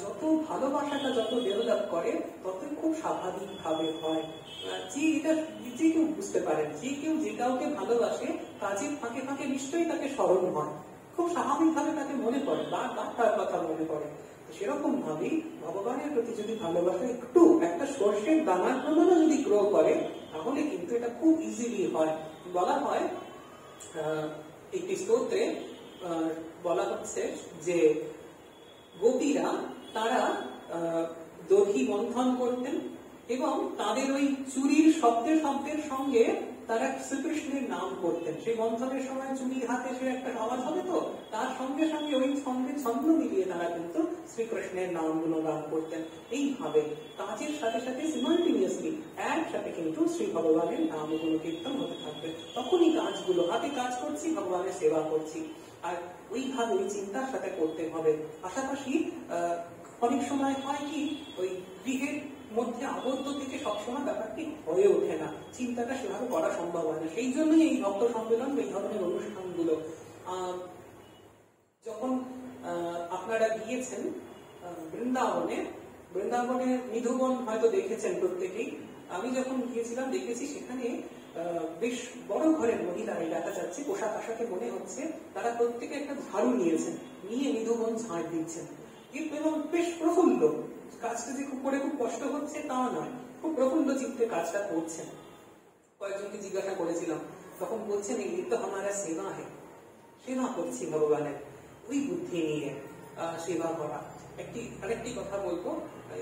যত ভালোবাসাটা যত ডেভেলপ করে, ততই খুব স্বাভাবিক ভাবে হয়। যে এটা যে কেউ বুঝতে পারেন, যে কেউ যে কাউকে ভালোবাসে, কাজের ফাঁকে ফাঁকে নিশ্চয়ই তাকে স্মরণ হয়, খুব স্বাভাবিক ভাবে তাকে মনে পড়ে, বারবার তার কথা মনে পড়ে। সেরকম ভাবেই ভগবানের প্রতি যদি ভালোবাসা একটু, একটা সর্ষের দানার প্রমাণও যদি গ্রো করে, তাহলে কিন্তু এটা খুব ইজিলি হয়। বলা হয় একটি স্তোত্রে বলা হচ্ছে যে গোপীরা তারা দধি মন্থন করতেন এবং তাদের ওই চুরির শব্দের সঙ্গে তারা শ্রীকৃষ্ণের নাম করতেন। সেই মন্থনের সময় চুরি হাতে সে একটা আওয়াজ হবে, তো তার সঙ্গে সঙ্গে ওই ছন্দ মিলিয়ে তারা কিন্তু শ্রীকৃষ্ণের নামগুলো গান করতেন। এইভাবে কাজের সাথে সাথে সিমাল্টেনিয়াসলি একসাথে কিন্তু শ্রী ভগবানের নামগুলো কীর্তন হতে থাকবে। তখনই কাজগুলো, হাতে কাজ করছি, ভগবানের সেবা করছি। আর ওইভাবে ওই চিন্তার সাথে করতে হবে। পাশাপাশি অনেক সময় হয় কি, ওই গৃহের মধ্যে আবদ্ধ থেকে সবসময় ব্যাপারটি হয়ে ওঠে না, চিন্তাটা সেভাবে করা সম্ভব হয় না। সেই জন্যই এই ভক্ত সম্মেলন, এই ধরনের অনুষ্ঠানগুলো। যখন আপনারা গিয়েছেন বৃন্দাবনে নিধুবন হয়তো দেখেছেন প্রত্যেকেই। আমি যখন গিয়েছিলাম দেখেছি সেখানে বেশ বড় ঘরের মহিলারা দেখা যাচ্ছে, পোশাক আশাকে মনে হচ্ছে তারা প্রত্যেকে একটা ঝাড়ু নিয়েছেন, নিয়ে নিধুবন ঝাড় দিচ্ছেন এবং বেশ প্রফুল্ল। কাজটা যে খুব কষ্ট হচ্ছে তা নয়, খুব প্রফুল্ল চিত্তে কাজটা করছেন। কয়েকজনকে জিজ্ঞাসা করেছিলাম, তখন বলছেন এই তো আমারা সেবা হয়, সেবা করছি ভগবানের, ওই বুদ্ধি নিয়ে সেবা করা। আরেকটি কথা বলবো,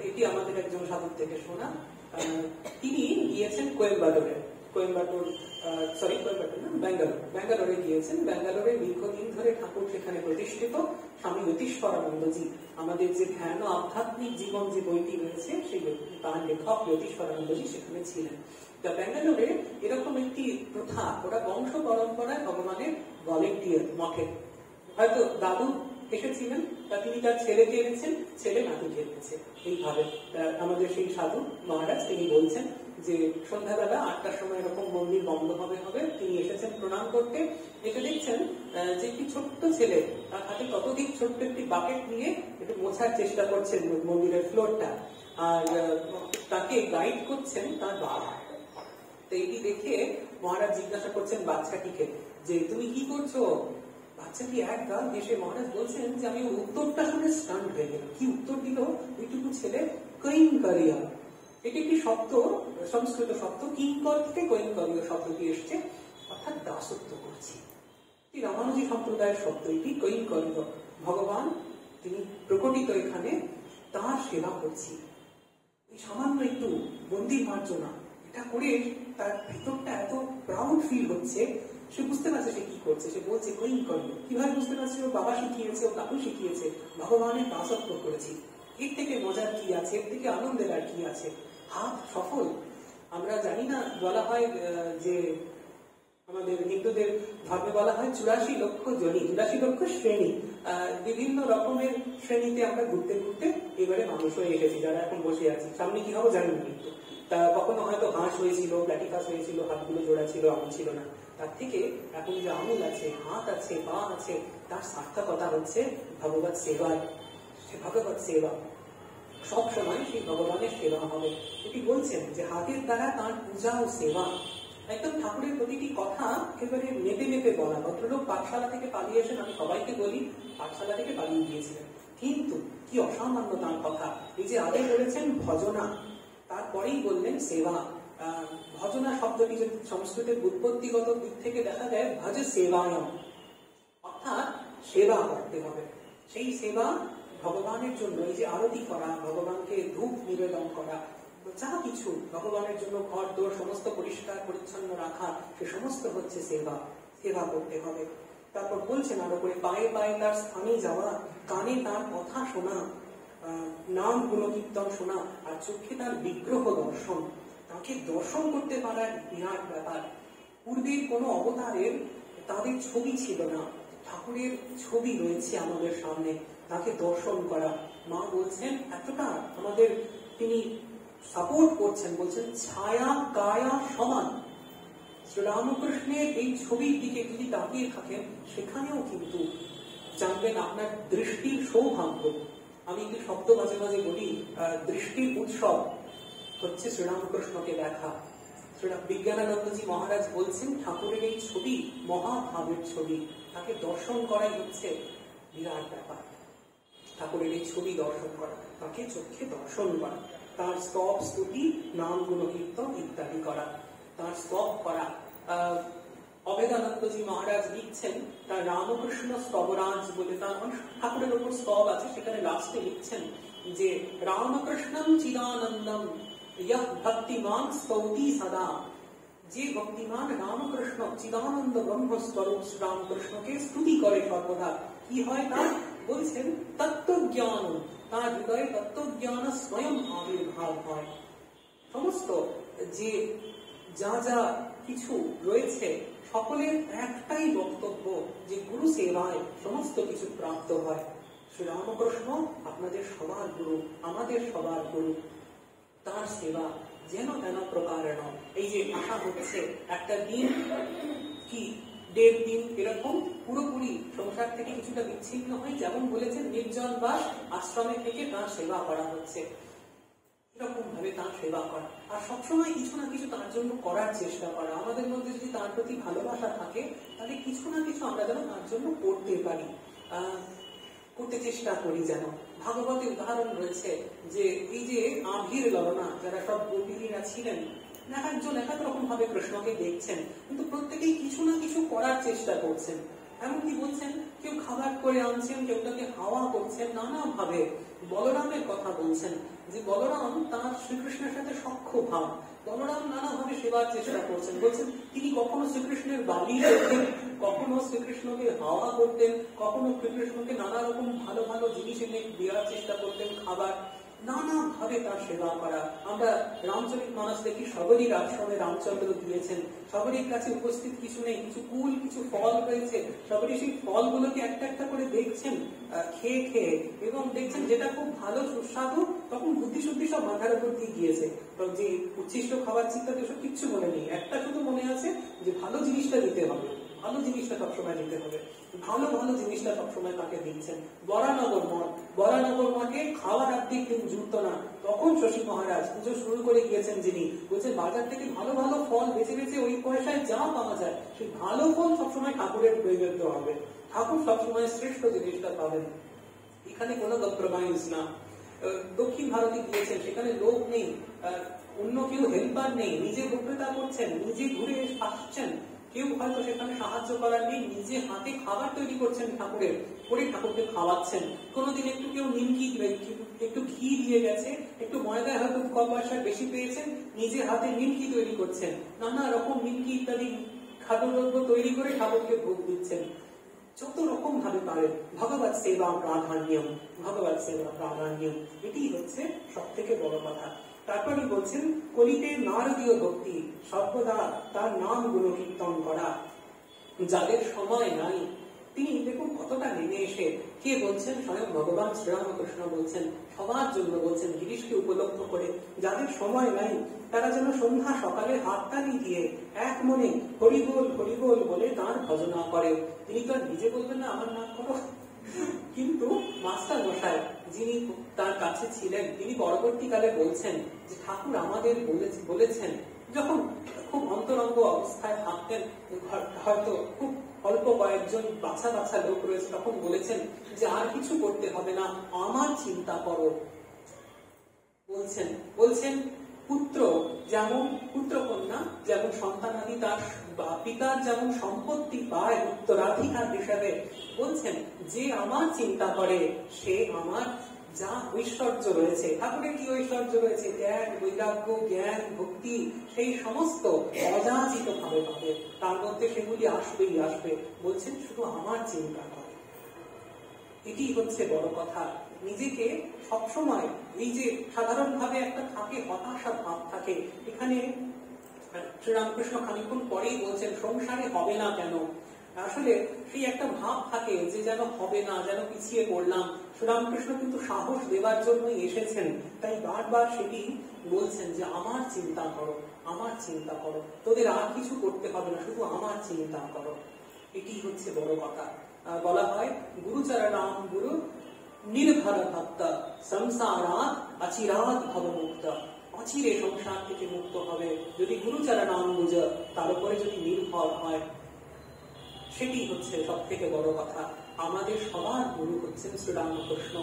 এটি আমাদের একজন সাধু থেকে শোনা। তিনি গিয়েছেন ব্যাঙ্গালোরে গিয়েছেন। ব্যাঙ্গালোরে দীর্ঘদিন ধরে ঠাকুর সেখানে প্রতিষ্ঠিত স্বামী জ্যোতিষ্বরানন্দজি, আমাদের যে ধ্যান ও আধ্যাত্মিক জীবন যে বইটি রয়েছে, সেই তার লেখক জ্যোতিষ্বরানন্দজি সেখানে ছিলেন। ব্যাঙ্গালোরে এরকম একটি প্রথা, ওরা বংশ পরম্পরায় ভগবানের ভলেন্টিয়ার মঠে, হয়তো দাদু এসেছিলেন, তিনি তার ছেলেকে এনেছেন, ছেলে নাতিকে এনেছে। এইভাবে আমাদের সেই সাধু মহারাজ তিনি বলছেন যে সন্ধ্যাবেলা 8টার সময় এরকম মন্দির বন্ধ হবে, তিনি এসেছেন প্রণাম করতে। এটা দেখছেন যে একটি ছোট্ট ছেলে তার হাতে ততদিন ছোট্ট একটি বাকেট নিয়ে একটু মোছার চেষ্টা করছেন মন্দিরের ফ্লোরটা, আর তাকে গাইড করছেন তার বাবা। তো এটি দেখে মহারাজ জিজ্ঞাসা করছেন বাচ্চাটিকে যে তুমি কি করছো? বাচ্চাটি এক গাল হেসে মহারাজ বলছেন যে আমি উত্তরটা শুনে স্টান্ট হয়ে গেলাম। কি উত্তর দিল ওইটুকু ছেলে? কৈঙ্করিয়া। এটি একটি শব্দ, সংস্কৃত শব্দ, কিঙ্কর থেকে কৈঙ্করীয় শব্দটি এসছে, অর্থাৎ দাসত্ব করছি। রামানুজি সম্প্রদায়ের শব্দ এটি, কৈঙ্করীয়। ভগবান তিনি প্রকটিত এখানে, তার সেবা করছি। এই সামান্য একটু মন্দির মার্জনা এটা করে তার ভিতরটা এত প্রাউড ফিল হচ্ছে, সে বুঝতে পারছে সে কি করছে। সে বলছে কৈঙ্করীয়। কিভাবে বুঝতে পারছে? ও বাবা শিখিয়েছে, ও দাদু শিখিয়েছে, ভগবানের দাসত্ব করেছি। এর থেকে মজার কি আছে, এর থেকে আনন্দের আর কি আছে? হাত সফল। আমরা জানি না, বলা হয় যে আমাদের হিন্দুদের ধর্মে বলা হয় 84 লক্ষ জনি, 84 লক্ষ শ্রেণী। বিভিন্ন রকমের শ্রেণীতে আমরা ঘুরতে ঘুরতে এবারে মানুষ হয়ে এসেছি, যারা এখন বসে আছি। সামনে কি হবে জানি না, কিন্তু তা কখনো হয়তো হাঁস হয়েছিল, প্ল্যাটিকাস হয়েছিল, হাতগুলো জোড়া ছিল, আঙুল ছিল না। তার থেকে এখন যে আঙুল আছে, হাত আছে, পা আছে, তার সার্থকতা হচ্ছে ভগবত সেবায়। সে ভগবত সেবা সব সময় সেই ভগবানের সেবা হবে। এটি বলছেন যে হাতের দ্বারা তার পূজা ও সেবা একদম ঠাকুরের প্রতিটি কথা একেবারে মেপে মেপে বলা। ভদ্রলোক পাঠশালা থেকে পালিয়ে এসেন, আমি সবাইকে বলি পাঠশালা থেকে পালিয়ে গিয়েছিলেন, কিন্তু কি অসামান্য তার কথা। এই যে আগে বলেছেন ভজনা, তারপরেই বললেন সেবা। ভজনা শব্দটি যদি সংস্কৃতের উৎপত্তিগত দিক থেকে দেখা যায়, ভজ সেবায়ম, অর্থাৎ সেবা করতে হবে। সেই সেবা ভগবানের জন্য, এই যে আরতি করা, ভগবানকে ধূপ নিবেদন করা, যা কিছু ভগবানের জন্য ঘর দোর সমস্ত পরিষ্কার পরিচ্ছন্ন রাখা, সে সমস্ত হচ্ছে সেবা। সেবা করতে হবে। তারপর বলছেন আরো করে, পায়ে পায়ে তার স্থানে যাওয়া, কানে তার কথা শোনা, নাম গুণকীর্তন শোনা, আর চোখে তার বিগ্রহ দর্শন। তাকে দর্শন করতে পারার বিরাট ব্যাপার। পূর্বের কোনো অবতারের তাদের ছবি ছিল না, ঠাকুরের ছবি রয়েছে আমাদের সামনে, তাকে দর্শন করা। মা বলছেন এতটা আমাদের তিনি সাপোর্ট করছেন, বলছেন ছায়া কায়া সমান। শ্রীরামকৃষ্ণের এই ছবির দিকে যদি তাকিয়ে থাকেন, সেখানেও কিন্তু জানবেন আপনার দৃষ্টির সৌভাগ্য। আমি একটি শব্দ মাঝে মাঝে বলি, দৃষ্টির উৎসব হচ্ছে শ্রীরামকৃষ্ণকে দেখা। বিজ্ঞানানন্দজি মহারাজ বলছেন ঠাকুরের এই ছবি মহাভাবের ছবি, তাকে দর্শন করাই হচ্ছে বিরাট ব্যাপার। ঠাকুরের এই ছবি দর্শন করা, তাকে চোখে দর্শন করা, তার স্তব স্তুতি নাম গুণকীর্তন ইত্যাদি করা, তার স্তব করা। অভেদানন্দজি মহারাজ লিখছেন, তার রামকৃষ্ণ স্তবরাজ বলে তার ঠাকুরের উপর স্তব আছে, সেখানে লাস্টে লিখছেন যে রামকৃষ্ণম চিদানন্দম ইয়ঃ ভক্তিমান স্তৌতি সদা। যে ভক্তিমান রামকৃষ্ণ চিদানন্দ ব্রহ্মস্বরূপ রামকৃষ্ণকে স্তুতি করে সর্বদা, কি হয় তার? বলছেন তত্ত্বজ্ঞান, তার হৃদয়ে তত্ত্বজ্ঞান স্বয়ং আবির্ভাব হয়। সমস্ত যে যা যা কিছু রয়েছে সকলের একটাই বক্তব্য যে গুরু সেবায় সমস্ত কিছু প্রাপ্ত হয়। শ্রীরামকৃষ্ণ আপনাদের সবার গুরু, আমাদের সবার গুরু, তার সেবা যেন তেন প্রকারে নয়। এই যে আশা হচ্ছে একটা দিন কি 1.5 দিন এরকম পুরোপুরি সংসার থেকে কিছুটা বিচ্ছিন্ন হয়ে, যেমন বলেছেন নির্জন বাস আশ্রমে থেকে তার সেবা করা হচ্ছে, এরকম ভাবে তার সেবা করা, আর সবসময় কিছু না কিছু তার জন্য করার চেষ্টা করা। আমাদের মধ্যে যদি তার প্রতি ভালোবাসা থাকে, তাহলে কিছু না কিছু আমরা যেন তার জন্য করতে পারি, করতে চেষ্টা করি যেন। ভাগবতে উদাহরণ রয়েছে যে এই যে আভির ললনা, যারা সব গোপীরা ছিলেন, এক একজন এক এক রকম ভাবে কৃষ্ণকে দেখছেন, কিন্তু প্রত্যেকেই কিছু না কিছু করার চেষ্টা করছেন। এমনকি বলছেন কেউ খাবার করে আনছেন, কেউ তাকে হাওয়া করছেন, নানা ভাবে। বলরামের কথা বলছেন যে বলরাম তার শ্রীকৃষ্ণের সাথে সখ্য ভাব, বলরাম নানাভাবে সেবার চেষ্টা করছেন। বলছেন তিনি কখনো শ্রীকৃষ্ণের বালি করতেন, কখনো শ্রীকৃষ্ণকে হাওয়া করতেন, কখনো শ্রীকৃষ্ণকে নানা রকম ভালো ভালো জিনিস এনে দেওয়ার চেষ্টা করতেন, খাবার, নানা ভাবে তার সেবা করা। আমরা রামচরিতমানস দেখি সবরীর আশ্রমে রামচন্দ্র দিয়েছেন, সবরীর কাছে উপস্থিত কিছু নেই, কিছু কুল কিছু ফল রয়েছে, সবরী সেই ফলগুলোকে একটা একটা করে দেখছেন খেয়ে খেয়ে, এবং দেখছেন যেটা খুব ভালো সুস্বাদু, তখন বুদ্ধি শুদ্ধি সব মাথার উপর দিয়ে গিয়েছে, যে উচ্ছিষ্ট খাবার চিন্তা ওসব কিচ্ছু মনে নেই, একটা শুধু মনে আছে যে ভালো জিনিসটা দিতে হবে, ভালো জিনিসটা সবসময় দিতে হবে, ভালো ভালো জিনিসটা সবসময় তাকে দিচ্ছেন। বরানগর মঠ, বরানগর মঠে খাওয়ার আর্থিক দিন জুড়ত না, তখন শশী মহারাজ পুজো শুরু করে গিয়েছেন, যিনি বলছেন বাজার থেকে ভালো ভালো ফল বেছে বেছে ওই পয়সায় যা পাওয়া যায় সেই ভালো ফল সবসময় ঠাকুরের নৈবেদ্য হবে, ঠাকুর সবসময় শ্রেষ্ঠ জিনিসটা পাবেন। এখানে কোনো কম্প্রোমাইজ না। দক্ষিণ ভারতে গিয়েছেন, সেখানে লোক নেই, অন্য কেউ হেল্পার নেই, নিজে বক্তৃতা করছেন, নিজে ঘুরে আসছেন, কেউ হয়তো সেখানে সাহায্য করার নেই, নিজে হাতে খাবার তৈরি করছেন ঠাকুরের, করে ঠাকুরকে খাওয়াচ্ছেন। কোনোদিন একটু কেউ নিমকি একটু ঘি দিয়ে গেছে, একটু ময়দায় হয়তো কম পয়সা বেশি পেয়েছেন, নিজে হাতে নিমকি তৈরি করছেন, নানা রকম নিমকি ইত্যাদি খাদ্যদ্রব্য তৈরি করে ঠাকুরকে ভোগ দিচ্ছেন, যত রকম ভাবে পারেন। ভগবত সেবা প্রাধান্যম, ভগবত সেবা প্রাধান্যম, এটি হচ্ছে সব থেকে বড় কথা। তারপরে বলছেন কলিতে নারদীয় ভক্তি, সর্বদা তার নাম গুণকীর্তন করা। যাদের সময় নাই, তিনি দেখুন কতটা নেমে এসে কে বলছেন, স্বয়ং ভগবান শ্রীরামকৃষ্ণ বলছেন, সবার জন্য বলছেন, গিরিশকে উপলব্ধ করে, যাদের সময় নাই তারা যেন সন্ধ্যা সকালে হাততালি দিয়ে এক মনে হরিবোল হরিবোল বলে তার ভজনা করে। তিনি তো আর নিজে বলবেন না আমার নাম করো, কিন্তু মাস্টার মশাই যিনি তার কাছে ছিলেন, তিনি পরবর্তীকালে বলছেন যে ঠাকুর আমাদের বলেছেন যখন খুব অন্তরঙ্গ অবস্থায় থাকতেন, হয়তো খুব অল্প কয়েকজন বাছা বাছা লোক রয়েছে, তখন বলেছেন যে আর কিছু করতে হবে না, আমার চিন্তা করো। বলছেন পুত্র যেমন, পুত্র কন্যা যেমন সন্তানাদি তার পিতার যেমন সম্পত্তি পায় উত্তরাধিকার হিসাবে, বলছেন যে আমার চিন্তা করে সে আমার যা ঐশ্বর্য রয়েছে, ঠাকুরের কি ঐশ্বর্য রয়েছে, ত্যাগ, বৈরাগ্য, জ্ঞান, ভক্তি, সেই সমস্ত অযাচিত ভাবে পাবে, তার মধ্যে সেগুলি আসবেই আসবে। বলছেন শুধু আমার চিন্তা করে। এটি হচ্ছে বড় কথা। নিজেকে সবসময় এই যে সাধারণভাবে একটা থাকে হতাশা ভাব থাকে, এখানে শ্রীরামকৃষ্ণ খানিকক্ষণ পরেই বলছেন সংসারে হবে না কেন, আসলে সেই একটা ভাব থাকে যে যেন হবে না, যেন পিছিয়ে পড়লাম। শ্রীরামকৃষ্ণ কিন্তু সাহস দেওয়ার জন্যই এসেছেন, তাই বারবার সেটি বলছেন যে আমার চিন্তা করো, আমার চিন্তা করো, তোদের আর কিছু করতে হবে না, শুধু আমার চিন্তা করো। এটি হচ্ছে বড় কথা। বলা হয় গুরুচরণাম গুরু নির্ভর ভক্ত সংসারাৎ অচিরাৎ ভবমুক্ত, অচিরে সংসার থেকে মুক্ত হবে যদি গুরুচরণাম্বুজ তার উপরে যদি নির্ভর হয়। সেটি হচ্ছে সব থেকে বড় কথা। আমাদের সবার গুরু হচ্ছেন শ্রীরামকৃষ্ণ।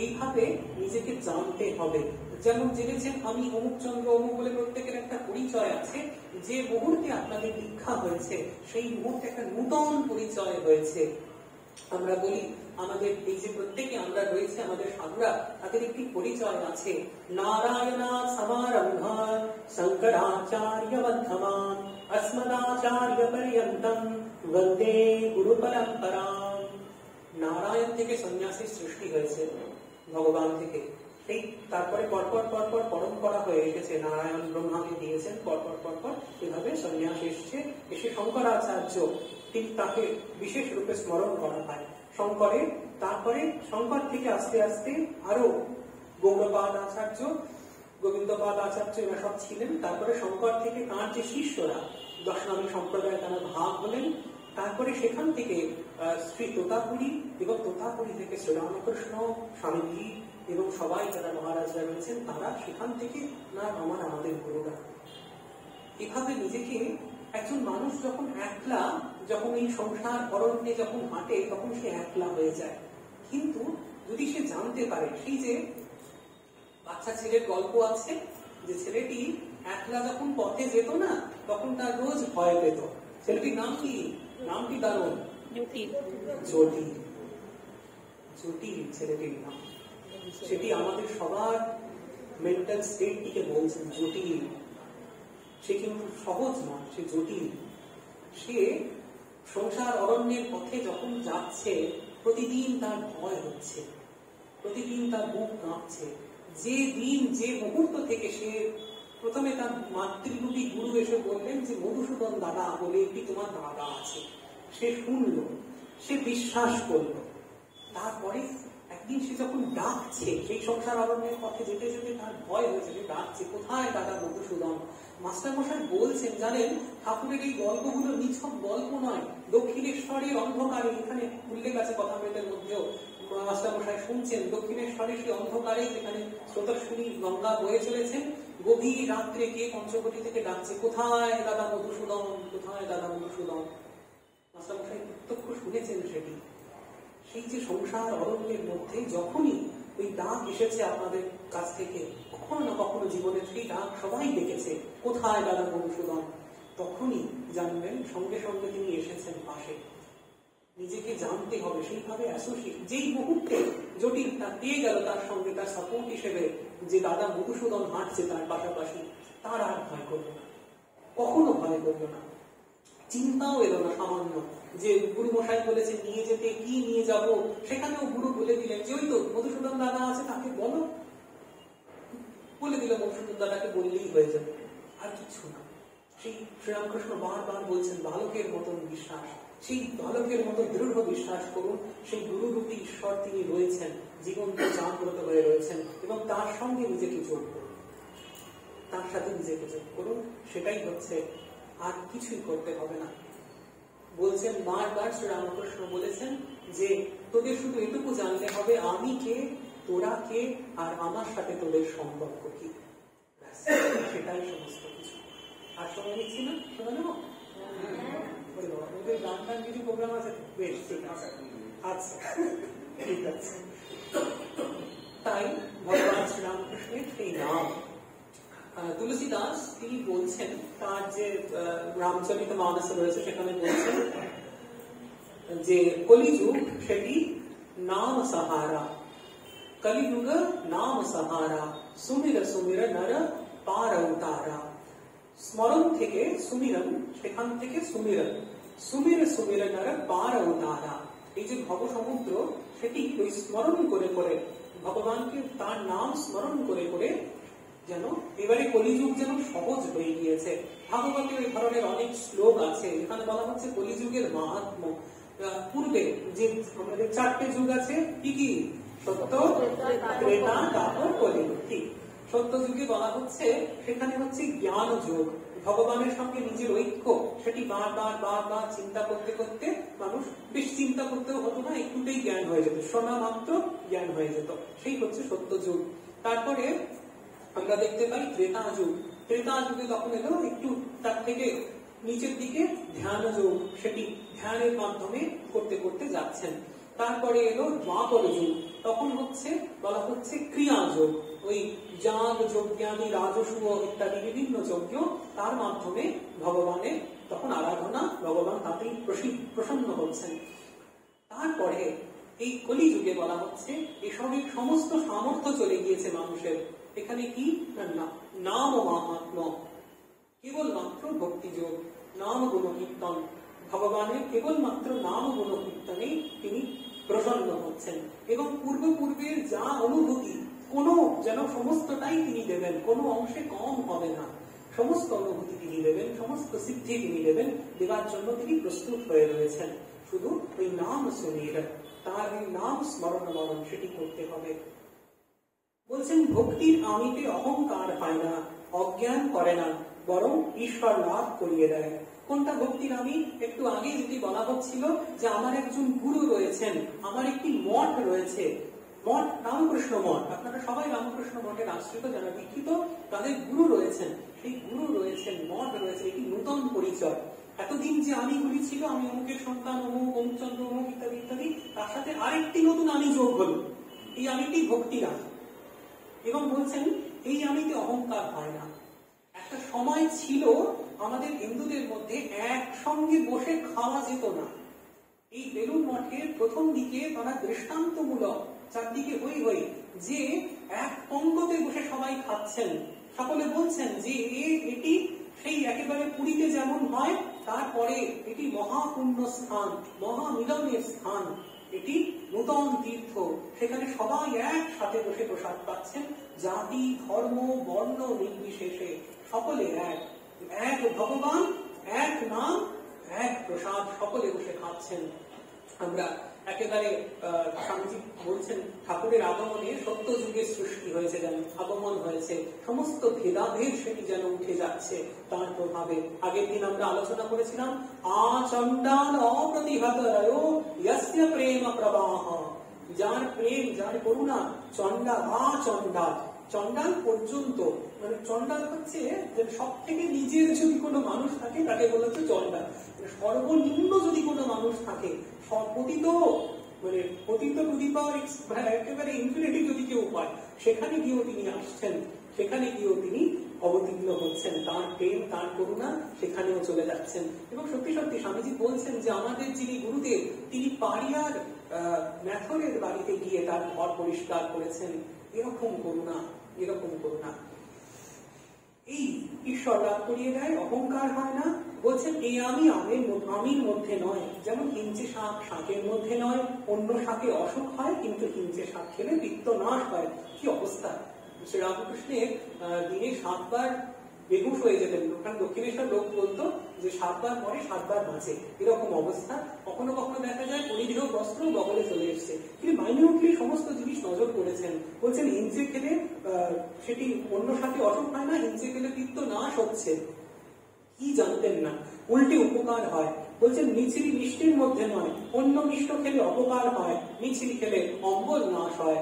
এইভাবে নিজেকে জানতে হবে। যেমন জেনেছেন আমি অমুক চন্দ্র অমুক বলে প্রত্যেকের একটা পরিচয় আছে, যে মুহূর্তে আপনাদের দীক্ষা হয়েছে সেই মুহূর্তে একটা নূতন পরিচয় হয়েছে। আমরা বলি আমাদের এই যে প্রত্যেকে আমরা রয়েছে, আমাদের সাধুরা, তাদের একটি পরিচয় আছে। নারায়ণা সমারম্ভান শঙ্করাচার্য মধ্যমান अस्मदाचार्य पर्यन्तम वन्दे गुरु परम्पराम। নারায়ণ থেকে সন্ন্যাসীর সৃষ্টি হয়েছে, ভগবান থেকে। সেই তারপরে পরপর পরপর পরম্পরা হয়ে এসেছে, নারায়ণ ব্রহ্মাকে দিয়েছেন, পরপর পরপর এভাবে সন্ন্যাস এসছে। এসে শঙ্করাচার্য, ঠিক তাকে বিশেষ রূপে স্মরণ করা হয় শঙ্করের। তারপরে শঙ্কর থেকে আস্তে আস্তে আরো গৌড়পাদ আচার্য, গোবিন্দপাদ আচার্য এরা সব ছিলেন। তারপরে শঙ্কর থেকে তাঁর যে শিষ্যরা দশনামী সম্প্রদায় তারা ভাগ হলেন। তারপরে সেখান থেকে শ্রী তোতাপুরী, এবং তোতাপুরী থেকে শ্রীরামকৃষ্ণ স্বামীজি এবং সবাই যারা মহারাজরা রয়েছেন তারা সেখান থেকে না আমাদের গুরুরা। এভাবে নিজেকে একজন মানুষ যখন একলা, যখন এই সংসার অরণ্যে যখন হাঁটে তখন সে একলা হয়ে যায়। কিন্তু যদি সে জানতে পারে, সেই যে বাচ্চা ছেলের গল্প আছে, যে ছেলেটি একলা যখন পথে যেত না তখন তার রোজ ভয় পেত। ছেলেটির নাম কি? নামটি দারুণ, জটিল। জটিল ছেলেটির নাম। সেটি আমাদের সবার মেন্টাল স্টেটটিকে বলছেন, জটিল। সে কিন্তু সহজ নয়, সে জটিল। সে সংসার অরণ্যের পথে যখন যাচ্ছে প্রতিদিন তার ভয় হচ্ছে, প্রতিদিন তার বুক কাঁপছে। যে দিন, যে মুহূর্ত থেকে সে প্রথমে তার মাতৃরূপী গুরু এসে বললেন যে মধুসূদন দাদা বলে একটি তোমার দাদা আছে, সে শুনল, সে বিশ্বাস করল। তারপরে একদিন সে যখন ডাকছে, সেই সংসার অরণ্যের পথে যেতে যেতে তার ভয় হয়েছে, সে ডাকছে কোথায় দাদা মধুসূদন। মাস্টারমশাই বলছেন, জানেন ঠাকুরের এই গল্পগুলো নিছক গল্প নয়, দক্ষিণেশ্বরের অন্ধকারে, এখানে উল্লেখ আছে কথামৃতের মধ্যেও, মাস্টারমশাই শুনছেন দক্ষিণেশ্বরের সেই অন্ধকারে যেখানে স্রোতস্বিনী গঙ্গা বয়ে চলেছেন, গভীর রাত্রে কে পঞ্চবটি থেকে ডাকছে কোথায় দাদা মধুসূদন, কোথায় দাদা মধুসূদন। মাস্টারমশাই প্রত্যক্ষ শুনেছেন সেটি। সেই যে সংসার অরণ্যের মধ্যে যখনই ওই ডাক এসেছে আপনাদের কাছ থেকে, কখনো না কখনো জীবনের সেই ডাক সবাই দেখেছে, কোথায় দাদা মধুসূদন, তখনই জানবেন সঙ্গে সঙ্গে তিনি এসেছেন পাশে। নিজেকে জানতে হবে, সেইভাবে অ্যাসোসিয়েট। যেই মুহূর্তে জটিল তার পেয়ে গেল তার সঙ্গে তার সাপোর্ট হিসেবে যে দাদা মধুসূদন হাঁটছে তার পাশাপাশি, তার আর ভয় করলো না, কখনো ভয় করলো না। চিন্তাও এলো না সামান্য যে গুরু মশাই বলেছে নিয়ে যেতে, কি নিয়ে যাব। সেখানেও গুরু বলে দিলেন যে ওই তো মধুসূদন দাদা আছে, তাকে বলো, বলে দিল মধুসূদন দাদাকে বললেই হয়ে যাবে, আর কিছু না। সেই শ্রীরামকৃষ্ণ বারবার বলছেন বালকের মতন বিশ্বাস, সেই বালকের মতো দৃঢ় বিশ্বাস করুন। সেই গুরুরূপী ঈশ্বর তিনি রয়েছেন, জীবন্ত জাগ্রত হয়ে রয়েছেন, এবং তার সঙ্গে নিজেকে যোগ করুন, তার সাথে নিজেকে যোগ করুন। সেটাই হচ্ছে, আর কিছুই করতে হবে না। বলছেন বারবার শ্রীরামকৃষ্ণ বলেছেন যে তোদের শুধু এটুকু জানতে হবে আমি কে, তোরা কে, আর আমার সাথে তোদের সম্পর্ক কি, সেটাই সমস্ত কিছু। আর সময় নিচ্ছি না, শোনা নেব? ওদের গান টান কিছু প্রোগ্রাম আছে? বেশ, ঠিক আছে, আচ্ছা ঠিক আছে। তাই ভগবান শ্রীরামকৃষ্ণের সেই নাম তুলসী দাস তিনি বলছেন, তার যে রামচরিত মানস রয়েছে সেখানে বলছেন যে কলিযুগ সেটি নাম সাহারা, কলিযুগ নাম সাহারা, সুমির সুমির নর পার উতারা। স্মরণ থেকে সুমিরন, সেখান থেকে সুমিরন, সুমির সুমির নর পার উতারা। এই যে ভব সমুদ্র সেটি ওই স্মরণ করে করে ভগবানকে, তার নাম স্মরণ করে করে যেন এবারে কলিযুগ যেন সহজ হয়ে গিয়েছে। ভাগবতে ওই ধরনের অনেক শ্লোক আছে এখানে বলা হচ্ছে কলিযুগের মাহাত্ম্য। পূর্বে যে আমাদের 4টে যুগ আছে, কি কি? সত্য, ত্রেতা, দ্বাপর, কলিযুগ। ঠিক, সত্য যুগে বলা হচ্ছে সেখানে হচ্ছে জ্ঞান যুগ, ভগবানের সঙ্গে নিজের ঐক্য, সেটি বারবার বারবার চিন্তা করতে করতে মানুষ বেশ চিন্তা করতেও হতো না, একটুতেই জ্ঞান হয়ে যেত, শোনা মাত্র জ্ঞান হয়ে যেত, সেই হচ্ছে সত্য যুগ। তারপরে আমরা দেখতে পাই ত্রেতা যুগ। ত্রেতা যুগে তখন এলো একটু তার থেকে নিচের দিকে ধ্যান যুগ, সেটি ধ্যানের মাধ্যমে করতে করতে যাচ্ছেন। তারপরে এলো দ্বাপর যুগ, তখন হচ্ছে বলা হচ্ছে ক্রিয়া যুগ, ওই যাগ যজ্ঞাদি রাজসূয় ইত্যাদি বিভিন্ন যজ্ঞ, তার মাধ্যমে ভগবানের তখন আরাধনা, ভগবান তাতেই প্রসন্ন হচ্ছেন। তারপরে এই কলিযুগে বলা হচ্ছে এসবের সমস্ত সামর্থ্য চলে গিয়েছে মানুষের। এখানে কি না, নাম ও মাহাত্ম্য, কেবলমাত্র ভক্তিযোগ, নাম গুণ কীর্তন, ভগবানের কেবলমাত্র নাম গুণ কীর্তনে তিনি প্রসন্ন হচ্ছেন। এবং পূর্বের যা অনুভূতি, কোন যেন সমস্তটাই তিনি দেবেন, কোনো অংশে কম হবে না, সমস্ত অনুভূতি তিনি দেবেন, সমস্ত সিদ্ধি তিনি দেবেন, দেবার জন্য তিনি প্রস্তুত হয়ে রয়েছেন। শুধু ওই নাম শুনিয়ে তার ওই নাম স্মরণ মরণ সেটি করতে হবে। বলছেন ভক্তির আমিতে অহংকার হয় না, অজ্ঞান করে না, বরং ঈশ্বর লাভ করিয়ে দেয়। কোনটা ভক্তির আমি? একটু আগে যদি বলা হচ্ছিল যে আমার একজন গুরু রয়েছেন, আমার একটি মঠ রয়েছে, মঠ রামকৃষ্ণ মঠ, আপনারা সবাই রামকৃষ্ণ মঠের আশ্রিত, যারা দীক্ষিত তাদের গুরু রয়েছেন, সেই গুরু রয়েছেন, মঠ রয়েছে, এটি নূতন পরিচয়। এতদিন যে আমিগুলি ছিল, আমি অমুকের সন্তান, অমুক অমুকচন্দ্র অমুক ইত্যাদি ইত্যাদি, তার সাথে আরেকটি নতুন আমি যোগ হল, এই আমিটি ভক্তির আমি। এবং বলছেন এই আমিতে অহংকার হয় না। একটা সময় ছিল আমাদের হিন্দুদের মধ্যে একসঙ্গে বসে খাওয়া যেত না। এই বেলুড় মঠের প্রথম দিকে তারা দৃষ্টান্তমূলক, চারদিকে হই হই, যে এক পঙ্গতে বসে সবাই খাচ্ছেন, সকলে বলছেন যে এটি সেই একেবারে পুরীতে যেমন হয়, তারপরে এটি মহাপুণ্য স্থান, মহামিলনের স্থান, এটি নূতন তীর্থ, সেখানে সবাই একসাথে বসে প্রসাদ পাচ্ছেন, জাতি ধর্ম বর্ণ নির্বিশেষে সকলে এক, এক ভগবান, এক নাম, এক প্রসাদ, সকলে বসে খাচ্ছেন। আমরা একেবারে স্বামীজি বলছেন ঠাকুরের আগমনে সত্য যুগের সৃষ্টি হয়েছে, যেন আগমন হয়েছে, সমস্ত ভেদাভেদ সেটি যেন উঠে যাচ্ছে তার প্রভাবে। আগের দিন আমরা আলোচনা করেছিলাম আচণ্ডাল অপ্রতিহত রয়ো ইয়স্য প্রেম প্রবাহ, যার প্রেম, যার করুণা, চণ্ডাল আচণ্ডাল, চণ্ডাল পর্যন্ত, মানে চণ্ডাল হচ্ছে যে সব থেকে নিজের যদি কোনো মানুষ থাকে তাকে বলা হচ্ছে চণ্ডাল, সর্বনিম্ন যদি কোনো মানুষ থাকে, পতিত মানে পতিত টু দি পাওয়ার একেবারে ইনফিনিটি যদি কেউ পায়, সেখানে গিয়েও তিনি আসছেন, সেখানে গিয়েও তিনি অবতীর্ণ হচ্ছেন, তার প্রেম তার করুণা সেখানেও চলে যাচ্ছেন। এবং সত্যি সত্যি স্বামীজি বলছেন যে আমাদের যিনি গুরুদেব, তিনি পাড়িয়ার ম্যাথরের বাড়িতে গিয়ে তার ঘর পরিষ্কার করেছেন, এরকম করুণা, এরকম করুণা। এই ঈশ্বর লাভ করিয়ে দেয়, অহংকার হয় না। বলছেন এই আমি আমির মধ্যে নয়, যেমন হিংচে শাক শাকের মধ্যে নয়, অন্য শাকে অসুখ হয় কিন্তু হিংচে শাক খেলে পিত্ত নাশ হয়। কি অবস্থা! শ্রীরামকৃষ্ণের দিনে 7 বার বেহুশ হয়ে যেতেন, কারণ দক্ষিণেশ্বর লোক বলতো যে 7 বার পরে 7 বার বাঁচে, এরকম অবস্থা। কখনো কখনো দেখা যায় পরিধেয় বস্ত্র বগলে চলে এসছে, কিন্তু মাইনিউটলি সমস্ত জিনিস নজর করেছেন। বলছেন হিংচে খেলে সেটি অন্য সাথে অসুখ হয় না, হিংচে খেলে পিত্ত নাশ হচ্ছে। কি জানতেন না, উল্টে উপকার হয়। বলছেন মিছরি মিষ্টির মধ্যে নয়, অন্য মিষ্ট খেলে অপকার হয়, মিছরি খেলে অম্বল নাশ হয়।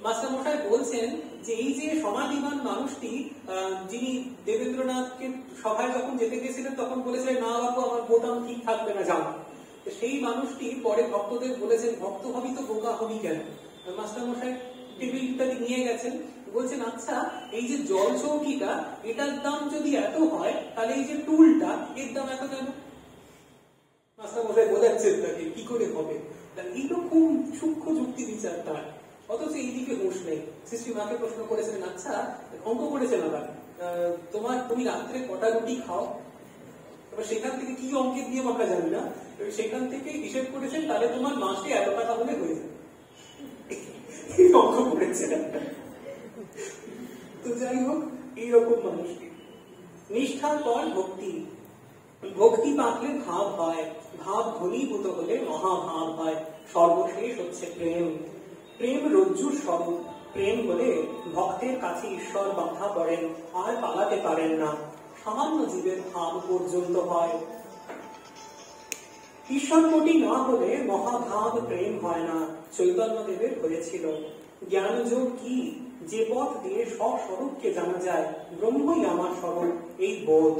মাস্টারমশাই বলছেন যে এই যে সমাধিমান মানুষটি, যিনি দেবেন্দ্রনাথকে সভায় যখন যেতে গেছিলেন তখন বলেছিলেন, না বাবু আমার বোতাম ঠিক থাকবে না, যাও। সেই মানুষটি পরে ভক্তদের বলেছেন, ভক্ত হবি তো বোকা হবি কেন? মাস্টারমশাই টেবিল ইত্যাদি নিয়ে গেছেন, বলছেন আচ্ছা এই যে জল চৌকিটা, এটার দাম যদি এত হয়, তাহলে এই যে টুলটা, এর দাম এত কেন? মাস্টারমশাই বোঝাচ্ছেন তাকে কি করে হবে। এইরকম সূক্ষ্ম যুক্তি বিচার তার, অথচ এইদিকে দোষ নেই। সৃষ্টি মাকে প্রশ্ন করেছিলেন, আচ্ছা অঙ্ক করেছেন আবার, তুমি রাত্রে কটা রুটি খাও? এবার সেখান থেকে কি অঙ্কের নিয়ম আমরা জানি না, সেখান থেকে হিসেব করেছেন, তাহলে তোমার মাসে এত টাকা হলে হয়ে যাবে, অঙ্ক করেছেন। তো যাই হোক, এইরকম মানুষটি। নিষ্ঠার পর ভক্তি, ভক্তি পাকলে ভাব হয়, ভাব ঘনীভূত হলে মহাভাব হয়, সর্বশেষ হচ্ছে প্রেম। প্রেম রজ্জুর স্বরূপ, প্রেম বলে ভক্তের কাছে ঈশ্বর বাধা পড়েন, আর পালাতে পারেন না, সামান্য জীবের ভাব পর্যন্ত হয়। ঈশ্বরপটি না হলে মহাভাব প্রেম হয় না, চৈতন্যদেবের হয়েছিল। জ্ঞানযোগ কি? যে পথ দিয়ে স্বস্বরূপকে জানা যায়, ব্রহ্মই আমার স্বরূপ, এই বোধ।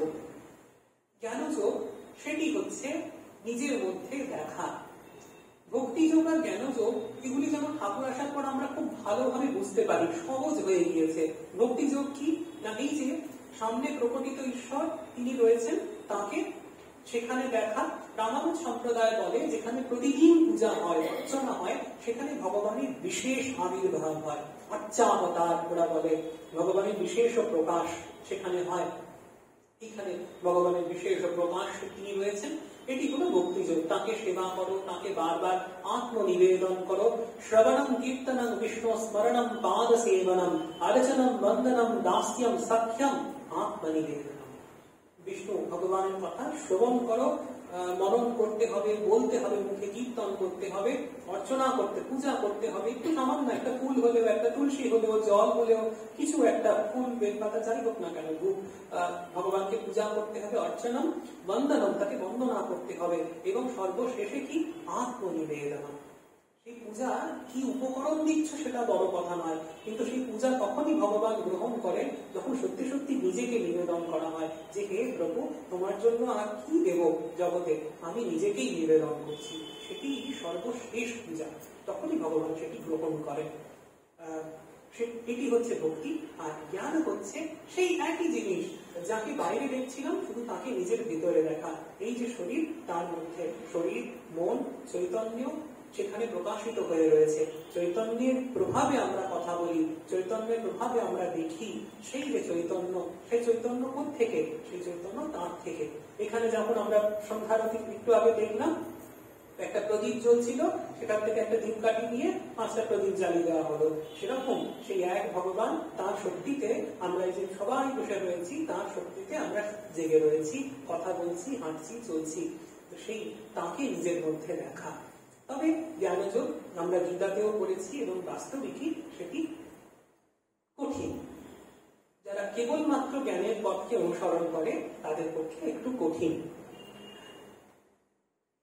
জ্ঞানযোগ সেটি হচ্ছে নিজের মধ্যে দেখা। ভক্তিযোগ আর জ্ঞানযোগ এগুলি যেমন ঠাকুর আসার পর আমরা খুব ভালোভাবে বুঝতে পারি, সহজ হয়ে গিয়েছে। ভক্তিযোগ কি না, এই যে সামনে প্রকটিত ঈশ্বর তিনি রয়েছেন, তাকে সেখানে দেখা। রামানুজ সম্প্রদায় বলে যেখানে প্রতিদিন পূজা হয়, অর্চনা হয়, সেখানে ভগবানের বিশেষ আবির্ভাব হয়, অর্চাবতার ওরা বলে, ভগবানের বিশেষ প্রকাশ সেখানে হয়। এখানে ভগবানের বিশেষ প্রকাশ তিনি রয়েছেন, এটি হলো ভক্তিযোগ। তাকে সেবা করো, তাকে বারবার আত্মনিবেদন করো। শ্রবণম কীর্তনম বিষ্ণু স্মরণম পাদ সেবনম আর্চনম বন্দনম দাস্যম সখ্যম আত্মনিবেদনম। বিষ্ণু ভগবানের কথা শ্রবণ করো, মনন করতে হবে, বলতে হবে, মুখে কীর্তন করতে হবে, অর্চনা করতে, পূজা করতে হবে। একটু সামান্য একটা ফুল হলেও, একটা তুলসী হলেও, জল হলেও, কিছু একটা ফুল বেলপাতা যাই হোক না কেন, ভগবানকে পূজা করতে হবে। অর্চনম বন্দনম, তাকে বন্দনা করতে হবে, এবং সর্বশেষে কি? আত্মনিবেদন। সেই পূজা কি উপকরণ দিচ্ছ সেটা বড় কথা নয়, কিন্তু সেই পূজা তখনই ভগবান গ্রহণ করেন যখন সত্যি সত্যি নিজেকে নিবেদন করা হয়, যে হে প্রভু, তোমার জন্য আর কি দেব জগতে, আমি নিজেকেই নিবেদন করছি। সেটি সর্বশেষ পূজা, তখনই ভগবান সেটি গ্রহণ করেন। এটি হচ্ছে ভক্তি। আর জ্ঞান হচ্ছে সেই একই জিনিস, যাকে বাইরে দেখছিলাম শুধু তাকে নিজের ভিতরে দেখা। এই যে শরীর, তার মধ্যে শরীর, মন, চৈতন্য সেখানে প্রকাশিত হয়ে রয়েছে। চৈতন্যের প্রভাবে আমরা কথা বলি, চৈতন্যের প্রভাবে আমরা দেখি। সেই যে চৈতন্য, সেই চৈতন্য কোত্থেকে? সেই চৈতন্য তার থেকে। এখানে যখন আমরা সন্ধ্যারতি একটু আগে দেখলাম, একটা প্রদীপ জ্বলছিল, সেখান থেকে একটা ধূপকাঠি নিয়ে 5টা প্রদীপ জ্বালিয়ে দেওয়া হলো। সেরকম সেই এক ভগবান, তার শক্তিতে আমরা যে সবাই বসে রয়েছি, তার শক্তিতে আমরা জেগে রয়েছি, কথা বলছি, হাঁটছি, চলছি। তো সেই তাকে নিজের মধ্যে দেখা। তবে জ্ঞানযোগ আমরা গীতাতেও পড়েছি, এবং বাস্তবিকই সেটি কঠিন। যারা কেবলমাত্র জ্ঞানের পথকে অনুসরণ করে তাদের পক্ষে একটু কঠিন।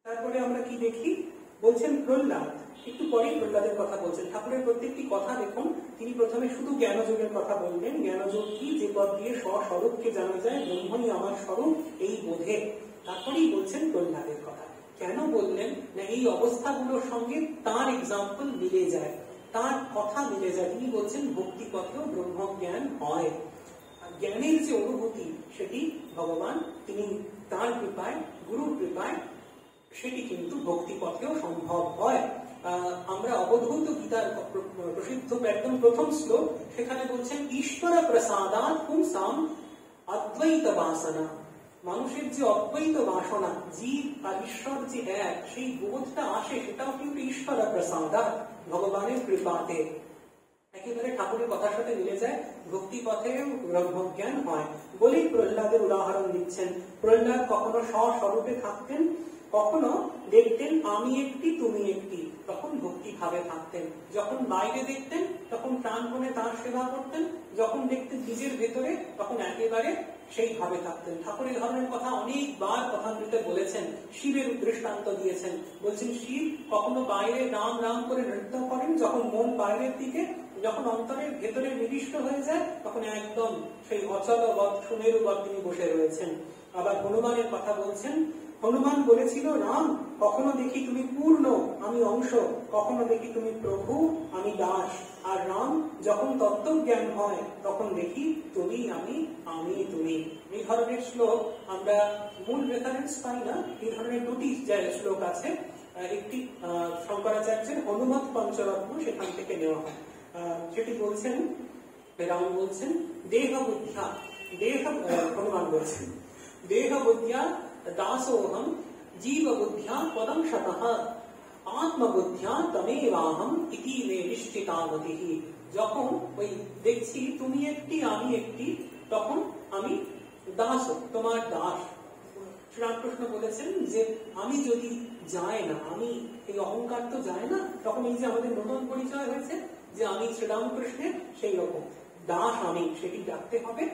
তারপরে আমরা কি দেখি? বলছেন প্রহ্লাদ, একটু পরেই প্রহ্লাদের কথা বলছেন। ঠাকুরের প্রত্যেকটি কথা দেখুন, তিনি প্রথমে শুধু জ্ঞানযোগের কথা বললেন। জ্ঞানযোগ কি? যে পথ দিয়ে স্বস্বরূপকে জানা যায়, ব্রহ্মই আমার স্বরূপ, এই বোধে। তারপরেই বলছেন প্রহ্লাদের কথা। কেন বললেন? না, এই অবস্থাগুলোর সঙ্গে তার এক্সাম্পল মিলে যায়, তার কথা মিলে যায়। তিনি বলছেন ভক্তি পথেও ব্রহ্মজ্ঞান হয়। জ্ঞানের যে অনুভূতি, সেটি ভগবান তিনি তার কৃপায়, গুরুর কৃপায় সেটি কিন্তু ভক্তি পথেও সম্ভব হয়। আমরা অবধূত গীতার প্রসিদ্ধ একদম প্রথম শ্লোক, সেখানে বলছেন ঈশ্বর প্রসাদাৎ পুংসাম অদ্বৈত বাসনা। মানুষের যে অদ্বৈত বাসনা, জীব আর ঈশ্বর যে এক, সেই বোধটা আসে, সেটাও কিন্তু ঈশ্বর প্রসাদাৎ, ভগবানের কৃপাতে। একেবারে ঠাকুরের কথার সাথে মিলে যায়, ভক্তি পথে ব্রহ্মজ্ঞান হয় বলেই প্রহ্লাদের উদাহরণ দিচ্ছেন। প্রহ্লাদ কখনো স্বস্বরূপে থাকতেন, কখনো দেখতেন আমি একটি তুমি একটি, তখন ভক্তি ভাবে থাকতেন। যখন বাইরে দেখতেন তখন প্রাণপণে তার সেবা করতেন, যখন দেখতেন নিজের ভেতরে তখন একেবারে সেই ভাবে থাকতেন। ঠাকুর এই ধরনের কথা অনেকবার কথাগুলিতে বলেছেন। শিবের দৃষ্টান্ত দিয়েছেন, বলছেন শিব কখনো বাইরে রাম রাম করে নৃত্য করেন, যখন মন বাইরের দিকে, যখন অন্তরের ভেতরে নিবিষ্ট হয়ে যায়, তখন একদম সেই অচলবৎ সুমেরুবৎ তিনি বসে রয়েছেন। আবার হনুমানের কথা বলছেন, হনুমান বলেছিল, রাম, কখনো দেখি তুমি পূর্ণ, আমি অংশ, কখনো দেখি তুমি প্রভু, আমি দাস। আর রাম, যখন তত্ত্বজ্ঞান হয় তখন দেখি তুমি আমি, আমি তুমি। এই ধরনের শ্লোক আমরা মূল রেফারেন্স পাই না। এই ধরনের দুটি শ্লোক আছে, একটি শঙ্করাচার্যের হনুমৎ পঞ্চরত্ন, সেখান থেকে নেওয়া হয়। সেটি বলছেন, রাম বলছেন, দেহ বুদ্ধ্যা, হনুমান বলছেন, দেহ বুদ্ধ্যা দাসোহম, জীব বুদ্ধ্যা পদং শতঃ, আত্মবুদ্ধ্যা তমেবাহম ইতি মে নিশ্চিতামতিঃ। যখন ওই দেখছি তুমি একটি আমি একটি, তখন আমি দাস, তোমার দাস। শ্রীরামকৃষ্ণ বলেছেন যে আমি যদি যায় না, আমি এই অহংকার তো যায় না, তখন এই যে আমাদের নতুন পরিচয় হয়েছে যে আমি শ্রীরামকৃষ্ণের, সেই রকম দাস আমি, সেটি ডাকতে হবে।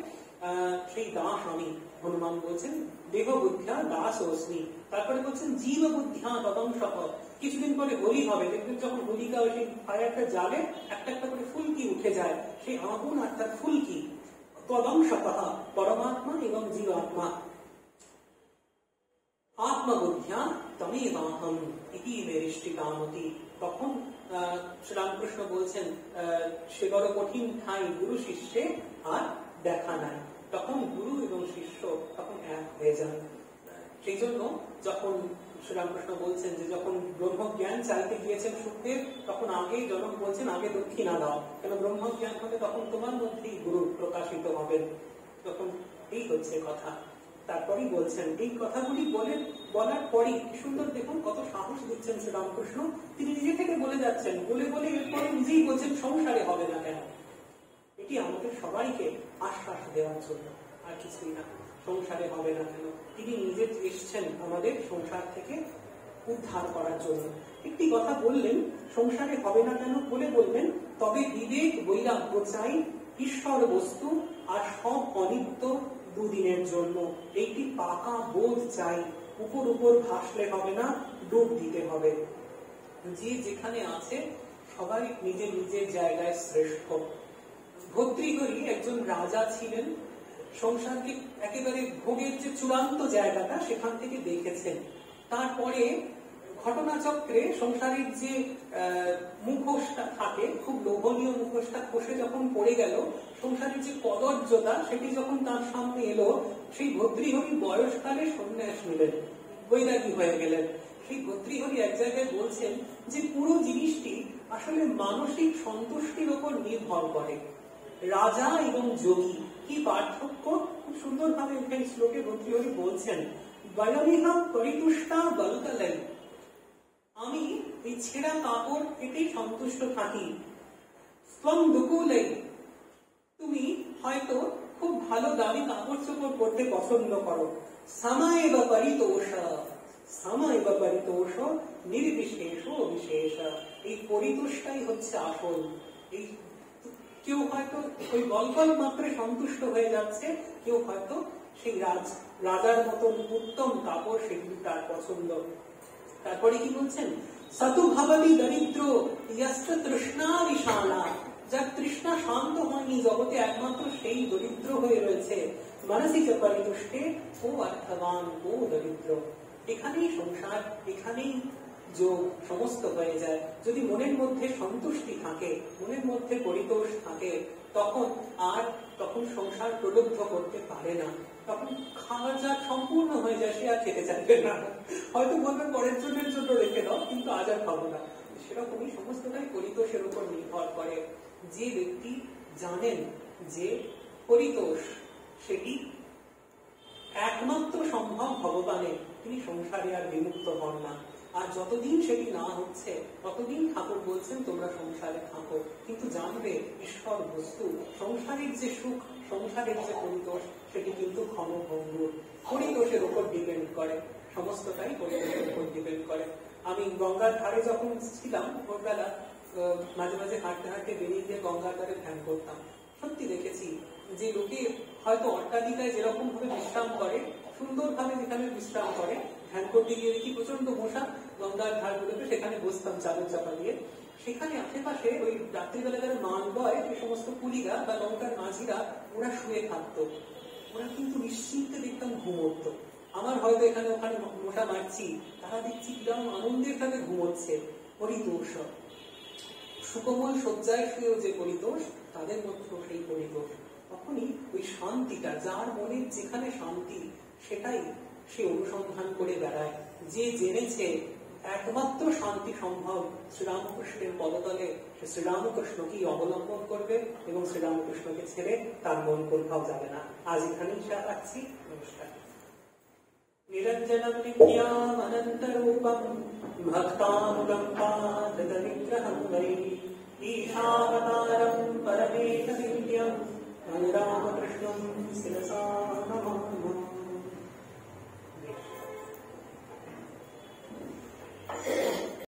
সেই দাস আমি, হনুমান বলছেন দেহ বুদ্ধ্যা দাস অস্মি। তারপরে বলছেন জীব বুদ্ধ্যা তদং শপথ। কিছুদিন পরে হোলি হবে, দেখবেন যখন হোলিকা সেই ফায়ারটা জ্বালে, একটা একটা করে ফুলকি উঠে যায়, সেই আগুন আর তার ফুলকি, তদং শপথ, পরমাত্মা এবং জীবাত্মা। আত্মবুদ্ধ্যা তমেবাহম ইতি মে নিশ্চিতামতি। তখন শ্রীরামকৃষ্ণ বলছেন, সে বড় কঠিন ঠাই গুরু শিষ্যে আর দেখা নাই। তখন গুরু এবং শিষ্য তখন এক হয়ে যান। সেই জন্য যখন শ্রীরামকৃষ্ণ বলছেন যে যখন ব্রহ্মজ্ঞান চাইতে গিয়েছেন সুখদেব, তখন আগেই জনক বলছেন আগে দক্ষিণা দাও, কেন ব্রহ্মজ্ঞান হলে তখন তোমার মধ্যেই গুরু প্রকাশিত হবেন। তখন এই হচ্ছে কথা। তারপরেই বলছেন, এই কথাগুলি বলার পরই কি সুন্দর, দেখুন কত সাহস দিচ্ছেন শ্রীরামকৃষ্ণ। তিনি নিজে থেকে বলে যাচ্ছেন, বলে এরপরে নিজেই বলছেন সংসারে হবে না কেন। এটি আমাদের সবাইকে আশ্বাস দেওয়ার জন্য, আর কিছুই না। সংসারে হবে না কেন, তিনি নিজে এসছেন আমাদের সংসার থেকে উদ্ধার করার জন্য। একটি কথা বললেন, সংসারে হবে না কেন বলে বলবেন, তবে বিবেক বৈরাগ্য চাই, ঈশ্বর বস্তু আর সব অনিত্য দুদিনের জন্য। এইটি পাকা বোধ চাই, উপর উপর ভাসলে হবে না, ডুব দিতে হবে। যে যেখানে আছে সবাই নিজের নিজের জায়গায় শ্রেষ্ঠ। ভর্তৃহরি একজন রাজা ছিলেন, সংসারকে একেবারে ভোগের যে চূড়ান্ত জায়গাটা সেখান থেকে দেখেছেন। তারপরে ঘটনাচক্রে সংসারের যে মুখোশটা থাকে, খুব লোভনীয় মুখোশটা খসে যখন পড়ে গেল, সংসারের যে কদর্যতা সেটি যখন তার সামনে এলো, সেই ভর্তৃহরি বয়সকালে সন্ন্যাস নিলেন, বৈরাগী হয়ে গেলেন। সেই ভর্তৃহরি এক জায়গায় বলছেন যে পুরো জিনিসটি আসলে মানসিক সন্তুষ্টির উপর নির্ভর করে। রাজা এবং যোগী কি পার্থক্য খুব সুন্দরভাবে এই শ্লোকে ভর্তৃহরি বলছেন, বয়মিহা পরিতুষ্টা বলকালাই, আমি এই ছেঁড়া কাপড় কেটেই সন্তুষ্ট থাকি। স্তম দুকুলাই, তুমি হয়তো খুব ভালো দামি কাপড় চোপড় পরতে পছন্দ করো। সামায় বা পরিতোষ, সামায় বা পরিতোষ নির্বিশেষ বিশেষ, এই পরিতোষটাই হচ্ছে আসল। এই কেউ হয়তো ওই গল্পল মাত্রে সন্তুষ্ট হয়ে যাচ্ছে, কেউ হয়তো সেই রাজার মতন উত্তম কাপড় সেগুলি তার পছন্দ। তারপরে কি বলছেন, সতু ভাবতি দরিদ্র ইয়াস্য তৃষ্ণা বিশালা, যার তৃষ্ণা শান্ত হয়নি জগতে, একমাত্র সেই দরিদ্র হয়ে রয়েছে। মানসিক পরিতুষ্টে ও অর্থবান ও দরিদ্র। এখানেই সংসার, এখানেই যোগ সমস্ত হয়ে যায়। যদি মনের মধ্যে সন্তুষ্টি থাকে, মনের মধ্যে পরিতোষ থাকে, তখন সংসার প্রলুব্ধ করতে পারে না। তখন খাওয়ার যা সম্পূর্ণ হয়ে যায়, সে আর খেতে চাইবে না। হয়তো বলবেন পরের জনের জন্য রেখে দাও, কিন্তু আজ আর খাবো না। সেরকমই সমস্তটাই পরিতোষের উপর নির্ভর করে। যে ব্যক্তি জানেন যে পরিতোষ সেটি একমাত্র সম্ভব ভগবানে, তিনি সংসারে আর বিমুক্ত হন না। আর যতদিন সেটি না হচ্ছে ততদিন ঠাকুর বলছেন তোমরা সংসারে থাকো, কিন্তু জানবে ঈশ্বর বস্তু, সংসারের যে সুখ, সংসারের যে পরিতোষ, সেটি কিন্তু ক্ষণভঙ্গুর। পরিতোষের উপর ডিপেন্ড করে, সমস্তটাই পরিতোষের উপর ডিপেন্ড করে। আমি গঙ্গার ধারে যখন ছিলাম ভোরবেলা, মাঝে মাঝে হাঁটতে হাঁটতে বেরিয়ে গিয়ে গঙ্গার ধারে ধ্যান করতাম। সত্যি দেখেছি যে লোকে হয়তো অট্টালিকায় যেরকম ভাবে বিশ্রাম করে, সুন্দরভাবে যেখানে বিশ্রাম করে, ধ্যান করতে গিয়ে দেখি প্রচন্ড মশা গঙ্গার ধার গুলোতে, সেখানে বসতাম চাদর চাপা দিয়ে। সেখানে আশেপাশে ওই রাত্রিবেলা যারা মান বয় সে সমস্ত কুলিরা বা লঙ্কার মাঝিরা ওরা শুয়ে থাকতো, ওরা কিন্তু নিশ্চিন্তে দেখতাম ঘুমোতো। আমার হয়তো এখানে ওখানে মশা মারছি, তারা দেখছি কিরকম আনন্দের সাথে ঘুমোচ্ছে। পরিতোষ, সুকোমল শয্যায় শুয়েও যে পরিতোষ, তাদের মধ্যেও সেই পরিতোষ। তখনই ওই শান্তিটা, যার মনে যেখানে শান্তি সেটাই সে অনুসন্ধান করে বেড়ায়। যে জেনেছে একমাত্র শান্তি সম্ভব শ্রীরামকৃষ্ণের পদতলে, সে শ্রীরামকৃষ্ণকেই অবলম্বন করবে এবং শ্রীরামকৃষ্ণকে ছেড়ে তার মন কোথাও যাবে না। আজ এখানেই রাখছি। নমস্কার। নিরঞ্জনম নিত্যাম অনন্তরূপম ভক্তানুকম্পাদগ্রহং বৈ ঈশাবতারম পরমেশ নিত্যম রামকৃষ্ণম শিরসা